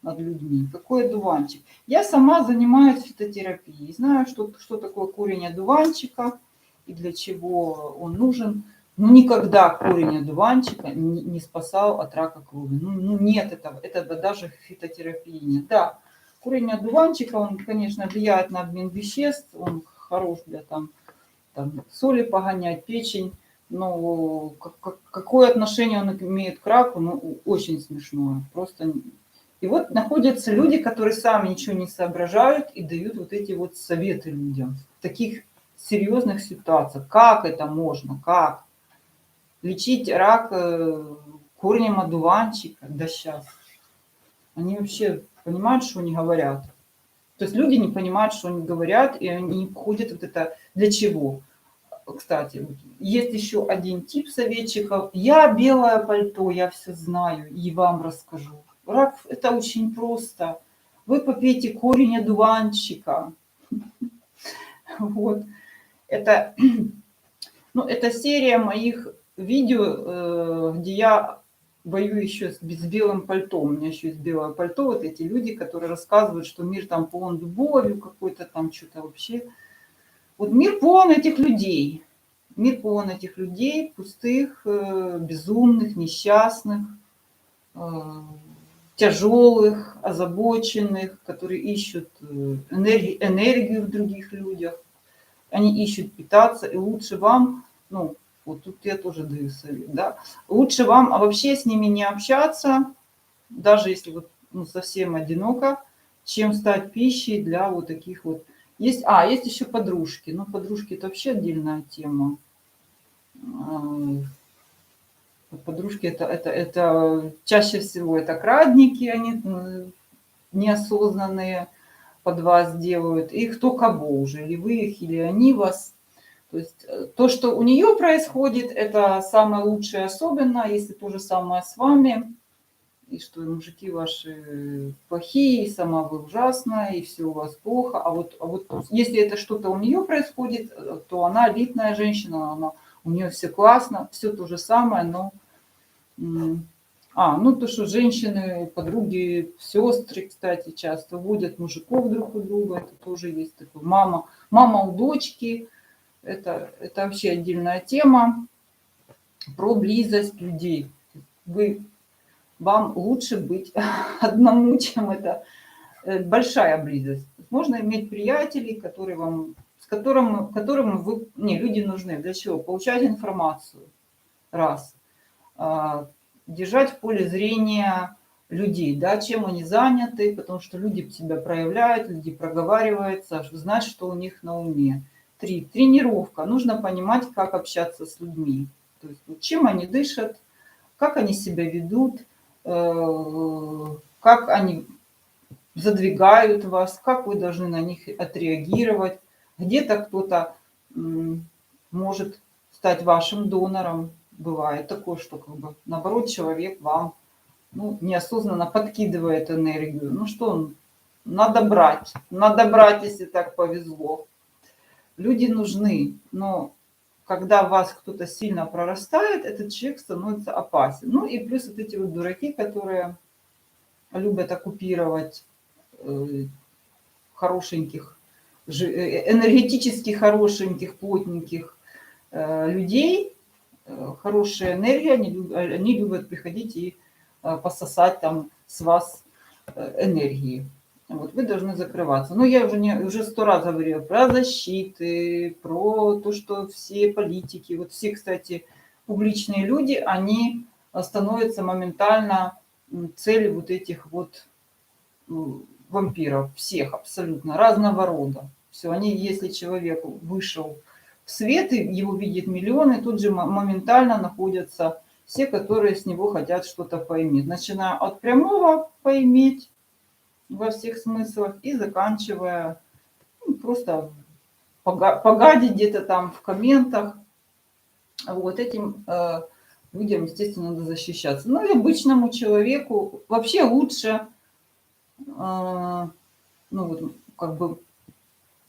над людьми. Какой одуванчик? Я сама занимаюсь фитотерапией. Знаю, что такое корень одуванчика и для чего он нужен. Но никогда корень одуванчика не спасал от рака крови. Ну нет этого даже в фитотерапии нет. Да, корень одуванчика, он, конечно, влияет на обмен веществ, он хорош для там соли погонять, печень. Но какое отношение он имеет к раку, ну, очень смешное. Просто. И вот находятся люди, которые сами ничего не соображают и дают вот эти вот советы людям в таких серьезных ситуациях. Как это можно? Как? Лечить рак корнем одуванчика? Да сейчас. Они вообще понимают, что они говорят. То есть люди не понимают, что они говорят, и они ходят вот это для чего? Кстати, есть еще один тип советчиков. Я белое пальто, я все знаю и вам расскажу. Рак – это очень просто. Вы попейте корень одуванчика. Вот. Это, ну, это серия моих видео, где я воюю еще с белым пальто. У меня еще есть белое пальто. Вот эти люди, которые рассказывают, что мир там полон любовью, какой-то там что-то вообще. Вот мир полон этих людей. Мир полон этих людей, пустых, безумных, несчастных, тяжелых, озабоченных, которые ищут энергию в других людях. Они ищут питаться, и лучше вам, ну, вот тут я тоже даю совет, да, лучше вам вообще с ними не общаться, даже если вот совсем одиноко, чем стать пищей для вот таких вот. Есть еще подружки. Ну, подружки – это вообще отдельная тема. подружки это чаще всего это крадники, они неосознанные под вас делают. И кто кого уже, или вы их, или они вас. То есть то, что у нее происходит, это самое лучшее, особенно если то же самое с вами, и что и мужики ваши плохие, и сама вы ужасная, и все у вас плохо. А вот если это что-то у нее происходит, то она элитная женщина, у нее все классно, все то же самое, но ну то, что женщины, подруги, сестры, кстати, часто водят мужиков друг у друга, это тоже есть такое. Мама у дочки, это вообще отдельная тема про близость людей. Вам лучше быть одному, чем это большая близость. Можно иметь приятелей, с которым вы, люди нужны. Для чего? Получать информацию. Раз. Держать в поле зрения людей, да, чем они заняты, потому что люди себя проявляют, люди проговариваются, знать, что у них на уме. 3. Тренировка. Нужно понимать, как общаться с людьми. То есть, чем они дышат, как они себя ведут, как они задвигают вас, как вы должны на них отреагировать. Где-то кто-то может стать вашим донором. Бывает такое, что наоборот человек вам неосознанно подкидывает энергию. Ну что, надо брать, если так повезло. Люди нужны, но когда вас кто-то сильно прорастает, этот человек становится опасен. Ну и плюс вот эти вот дураки, которые любят оккупировать хорошеньких, энергетически хорошеньких, плотненьких людей, хорошая энергия, они любят приходить и пососать там с вас энергии. Вот, вы должны закрываться. Но я уже 100 раз говорила про защиты, про то, что все политики, вот все, кстати, публичные люди, они становятся моментально целью вот этих вот вампиров, всех абсолютно, разного рода. Все, если человек вышел в свет, и его видят миллионы, тут же моментально находятся все, которые с него хотят что-то поиметь. Начиная от прямого поиметь во всех смыслах и заканчивая просто погадить где-то там в комментах. Вот этим людям, естественно, надо защищаться. Ну и обычному человеку вообще лучше,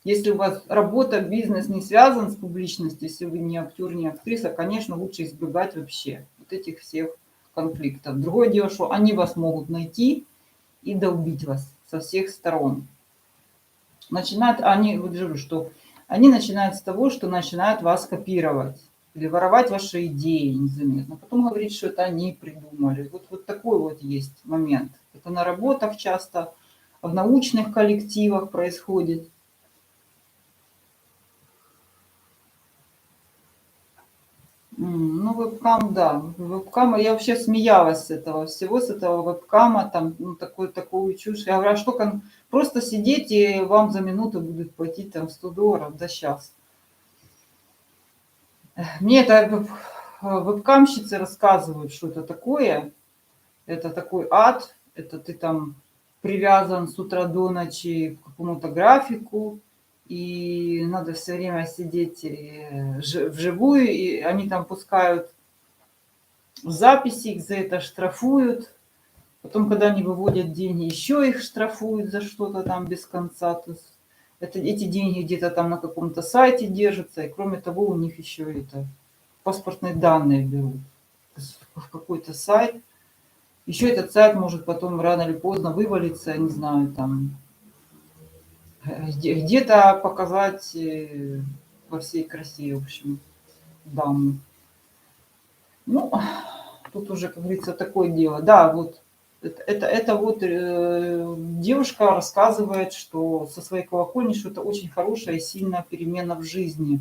если у вас работа, бизнес не связан с публичностью, если вы не актер, не актриса, конечно, лучше избегать вообще вот этих всех конфликтов. Другое дело, что они вас могут найти и долбить вас со всех сторон. Они начинают с того, что начинают вас копировать или воровать ваши идеи незаметно. Потом говорить, что это они придумали. Вот такой вот есть момент. Это на работах часто, в научных коллективах происходит. Вебкам, да. Вебкам, я вообще смеялась с этого всего, с этого вебкама, там, такую чушь. Я говорю, что просто сидеть, и вам за минуту будут платить там $100, да сейчас. Мне это вебкамщицы рассказывают, что это такое. Это такой ад, это ты там привязан с утра до ночи к какому-то графику, и надо все время сидеть вживую, и они там пускают записи, их за это штрафуют. Потом, когда они выводят деньги, еще их штрафуют за что-то там без конца. То есть эти деньги где-то там на каком-то сайте держатся, и кроме того у них еще паспортные данные берут в какой-то сайт. Еще этот сайт может потом рано или поздно вывалиться, не знаю, там где-то показать во всей красе, в общем, данные. Тут уже, как говорится, такое дело. Да, вот это вот девушка рассказывает, что со своей колокольни, что это очень хорошая и сильная перемена в жизни.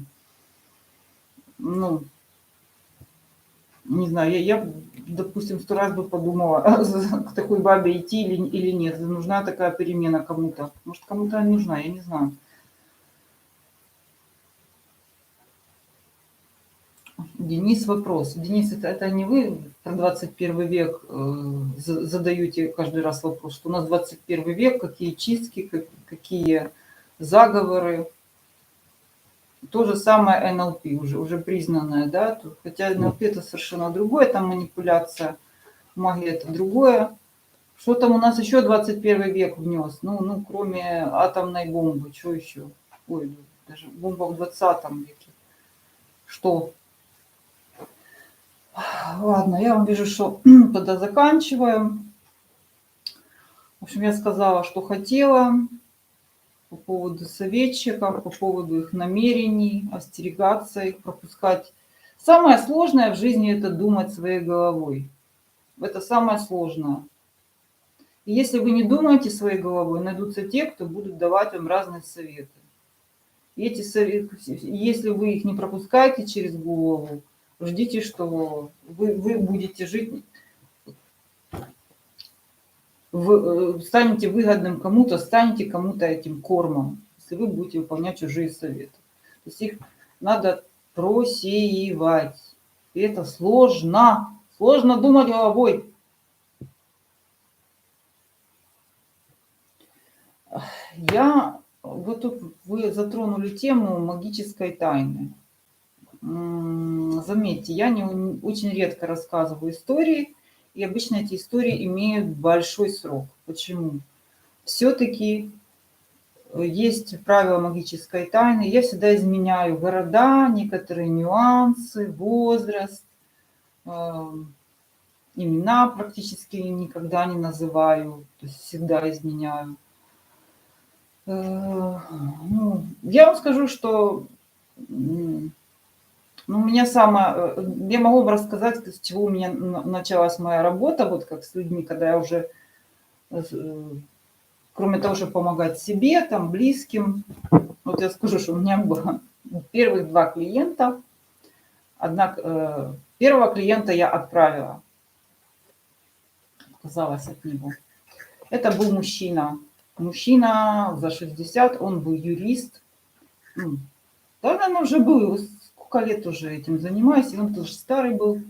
Не знаю, я допустим, 100 раз бы подумала, к такой бабе идти или нет. Нужна такая перемена кому-то. Может, кому-то не нужна, я не знаю. Денис вопрос. Денис, это не вы про 21 век задаете каждый раз вопрос, что у нас 21 век, какие чистки, какие заговоры. То же самое НЛП, уже признанное, да, хотя НЛП это совершенно другое, там манипуляция, магия это другое. Что там у нас еще 21 век внес? Ну, кроме атомной бомбы, что еще? Ой, даже бомба в 20 веке. Что? Ладно, я вам вижу, что тогда заканчиваем. В общем, я сказала, что хотела по поводу советчиков, по поводу их намерений, остерегаться их, пропускать. Самое сложное в жизни – это думать своей головой. Это самое сложное. И если вы не думаете своей головой, найдутся те, кто будут давать вам разные советы. И эти советы, если вы их не пропускаете через голову, ждите, что вы будете жить, станете выгодным кому-то, станете кому-то этим кормом, если вы будете выполнять чужие советы. То есть их надо просеивать. И это сложно. Сложно думать головой. Вот тут вы затронули тему магической тайны. Заметьте, я очень редко рассказываю истории, и обычно эти истории имеют большой срок. Почему? Все-таки есть правила магической тайны. Я всегда изменяю города, некоторые нюансы, возраст, имена практически никогда не называю, то есть всегда изменяю. Я вам скажу, что у меня я могу вам рассказать, с чего у меня началась моя работа, вот как с людьми, когда я уже, кроме того, чтобы помогать себе, там, близким, вот я скажу, что у меня было первых 2 клиента. Первого клиента я отправила, отказалась от него. Это был мужчина за 60, он был юрист. Да, наверное, уже был, сколько лет уже этим занимаюсь, и он тоже старый был.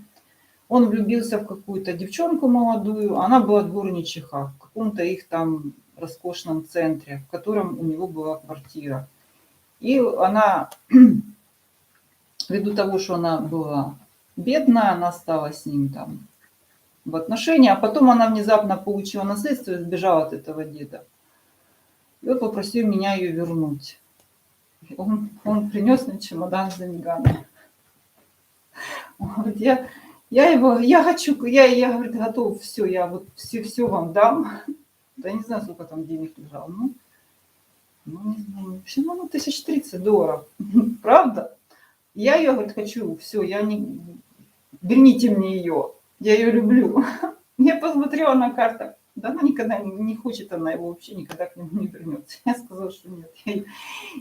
Он влюбился в какую-то девчонку молодую, она была дворничиха в каком-то их там роскошном центре, в котором у него была квартира. И она, ввиду того, что она была бедная, она стала с ним там в отношения, а потом она внезапно получила наследство и сбежала от этого деда. И он попросил меня ее вернуть. Он принес мне чемодан с деньгами. Вот я говорит, готов, все, я вот все вам дам. Да не знаю, сколько там денег лежало. Не знаю, $30 000. Правда? Я ее, говорит, хочу, все, верните мне ее, я ее люблю. Я посмотрела на карту, да она никогда не хочет, она его вообще никогда к нему не вернется. Я сказала, что нет, я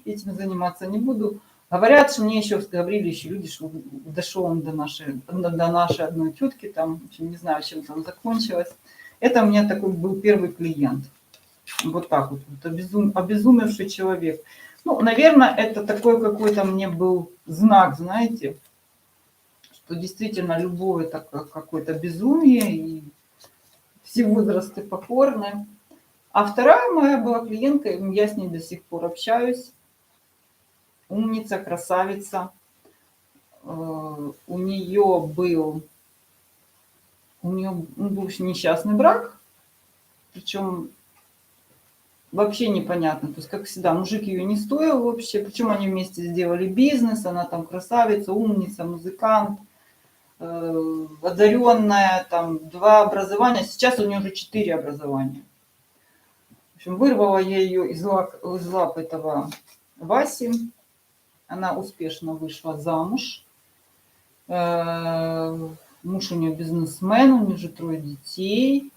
этим заниматься не буду. Говорят, что мне еще говорили еще люди, что дошел он до нашей одной тетки, там, в общем, не знаю, чем там закончилось. Это у меня такой был первый клиент. Вот так вот обезумевший человек. Наверное, это такой какой-то мне был знак, знаете, что действительно любовь это какое-то безумие, и все возрасты покорны. А вторая моя была клиентка, я с ней до сих пор общаюсь. Умница, красавица. У нее был несчастный брак, причем вообще непонятно, то есть как всегда, мужик ее не стоил вообще, причем они вместе сделали бизнес, она там красавица, умница, музыкант, одаренная, там 2 образования, сейчас у нее уже 4 образования. В общем, вырвала я ее из лап этого Васи. Она успешно вышла замуж. Муж у нее бизнесмен, у нее уже 3 детей.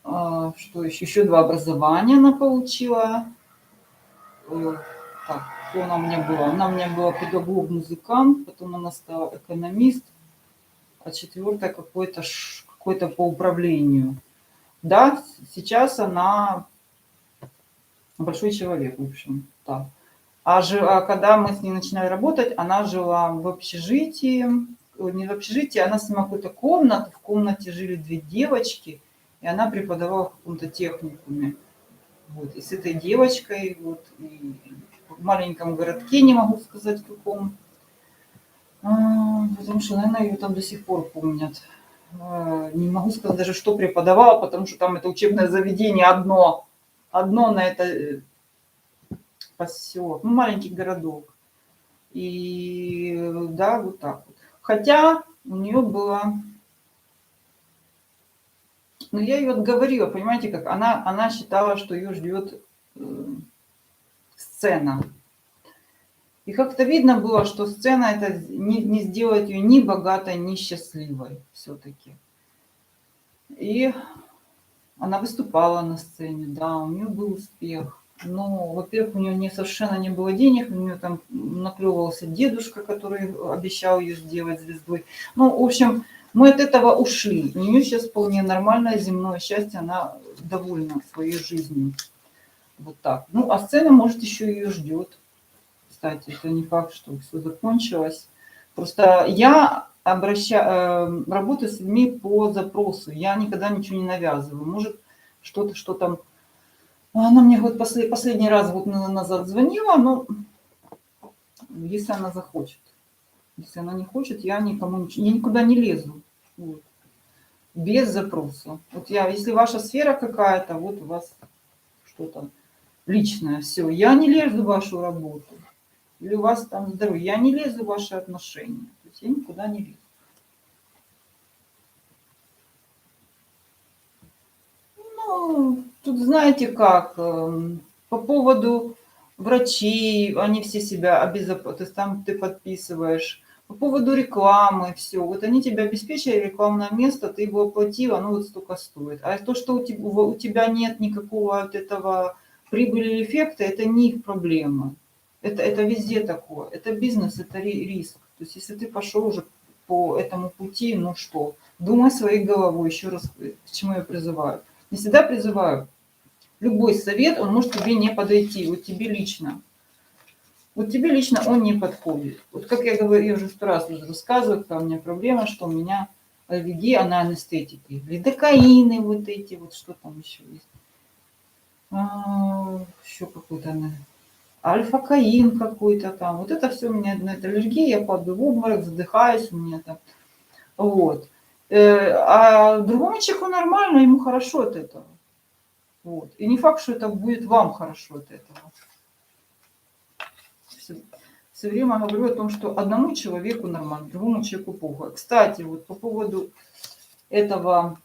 Что еще? Еще 2 образования она получила. Так, что она у меня была? Она у меня была педагог-музыкант, потом она стала экономист, а 4-я какой-то по управлению. Да, сейчас она большой человек, в общем, так. А когда мы с ней начинали работать, она жила в общежитии, не в общежитии, она снимала какую-то комнату, в комнате жили 2 девочки, и она преподавала в каком-то техникуме. Вот, и с этой девочкой, вот, и в маленьком городке, не могу сказать в каком, потому что, наверное, ее там до сих пор помнят. Не могу сказать даже, что преподавала, потому что там это учебное заведение одно на это поселок, ну, маленький городок. И да, вот так вот. Хотя у нее было, ну, я ее отговорила, понимаете, как она считала, что ее ждет сцена. И как-то видно было, что сцена это не сделает ее ни богатой, ни счастливой все-таки. И она выступала на сцене, да, у нее был успех. Но, во-первых, у нее совершенно не было денег, у нее там наклевывался дедушка, который обещал ее сделать звездой. Ну, в общем, мы от этого ушли. У нее сейчас вполне нормальное земное счастье, она довольна своей жизнью. Вот так. Ну, а сцена, может, еще ее ждет. Кстати, это не факт, что все закончилось. Просто я работаю с людьми по запросу. Я никогда ничего не навязываю. Может, что-то, что там... Она мне вот последний раз год назад звонила, но если она захочет. Если она не хочет, я никому ничего... Я никуда не лезу. Вот. Без запроса. Вот если ваша сфера какая-то, вот у вас что-то личное, все. Я не лезу в вашу работу. Или у вас там здоровье. Я не лезу в ваши отношения. То есть я никуда не лезу. Ну, тут знаете как, по поводу врачей, они все себя обезопасят, то есть там ты подписываешь. По поводу рекламы, все. Вот они тебя обеспечили рекламное место, ты его оплатила, оно вот столько стоит. А то, что у тебя нет никакого от этого прибыли или эффекта, это не их проблема. Это везде такое. Это бизнес, это риск. То есть если ты пошел уже по этому пути, ну что, думай своей головой, еще раз, к чему я призываю. Не всегда призываю. Любой совет, он может тебе не подойти, вот тебе лично. Вот тебе лично он не подходит. Вот как я говорю, я уже 100 раз уже рассказываю, какая у меня проблема, что у меня аллергия на анестетики. Лидокаины вот эти, вот что там еще есть. Еще какой-то альфа-каин какой-то там. Вот это все у меня на это аллергия, я падаю в обморок, задыхаюсь, у меня там. Вот. А другому человеку нормально, ему хорошо от этого. Вот. И не факт, что это будет вам хорошо от этого. Все время говорю о том, что одному человеку нормально, другому человеку плохо. Кстати, вот по поводу этого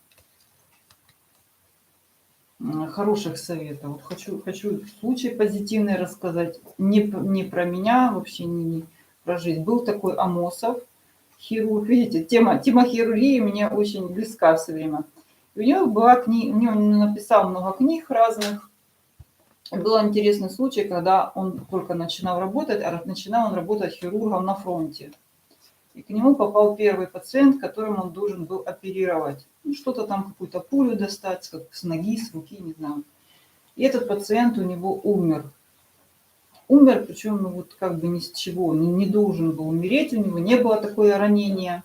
хороших советов. Вот хочу случай позитивный рассказать. Не про меня, вообще не про жизнь. Был такой Амосов, хирург. Видите, тема хирургии мне очень близка все время. И у него была книга, он написал много книг разных. Был интересный случай, когда он только начинал работать, а начинал он работать хирургом на фронте. И к нему попал первый пациент, которому он должен был оперировать. Ну, что-то там, какую-то пулю достать, как с ноги, с руки, не знаю. И этот пациент у него умер. Умер, причем ну, вот как бы ни с чего, не должен был умереть, у него не было такое ранение.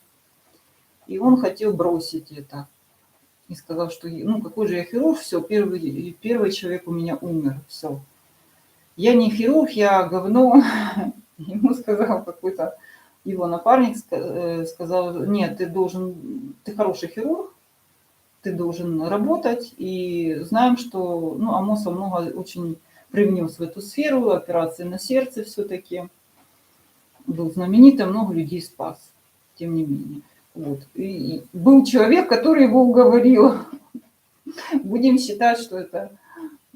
И он хотел бросить это. И сказал, что ну какой же я хирург, все, первый человек у меня умер, все. Я не хирург, я говно. Ему сказал какой-то его напарник, сказал, нет, ты хороший хирург, ты должен работать. И знаем, что ну, Амоса много очень привнес в эту сферу, операции на сердце все-таки. Был знаменитый, много людей спас, тем не менее. Вот. И был человек, который его уговорил. Будем считать, что это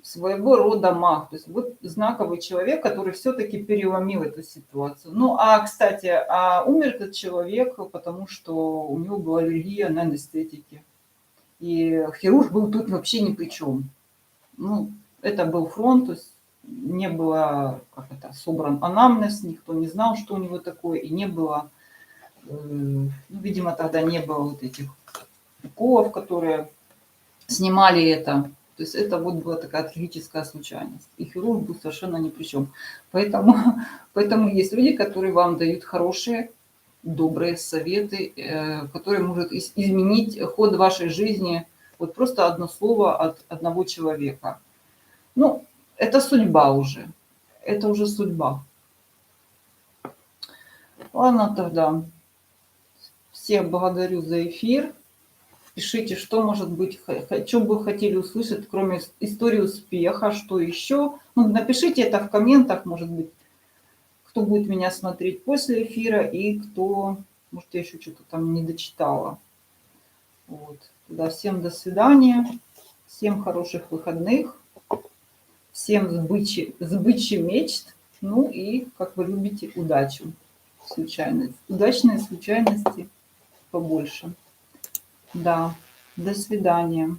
своего рода маг. То есть вот знаковый человек, который все-таки переломил эту ситуацию. Ну, а, кстати, умер этот человек, потому что у него была аллергия на анестетики. И хирург был тут вообще ни при чем. Ну, это был фронт, то есть не было собран анамнез, никто не знал, что у него такое, и не было, ну, видимо, тогда не было вот этих уколов, которые снимали это. То есть это вот была такая трагическая случайность. И хирург был совершенно ни при чем. Поэтому есть люди, которые вам дают хорошие добрые советы, которые может изменить ход вашей жизни. Вот просто одно слово от одного человека. Ну, это судьба уже. Это уже судьба. Ладно тогда. Всех благодарю за эфир. Пишите, что, может быть, что бы вы хотели услышать, кроме истории успеха, что еще. Ну, напишите это в комментах, может быть, кто будет меня смотреть после эфира и кто, может, я еще что-то там не дочитала. Вот. Тогда всем до свидания, всем хороших выходных, всем сбычи мечт, ну и, как вы любите, удачи, удачные случайности побольше. Да, до свидания.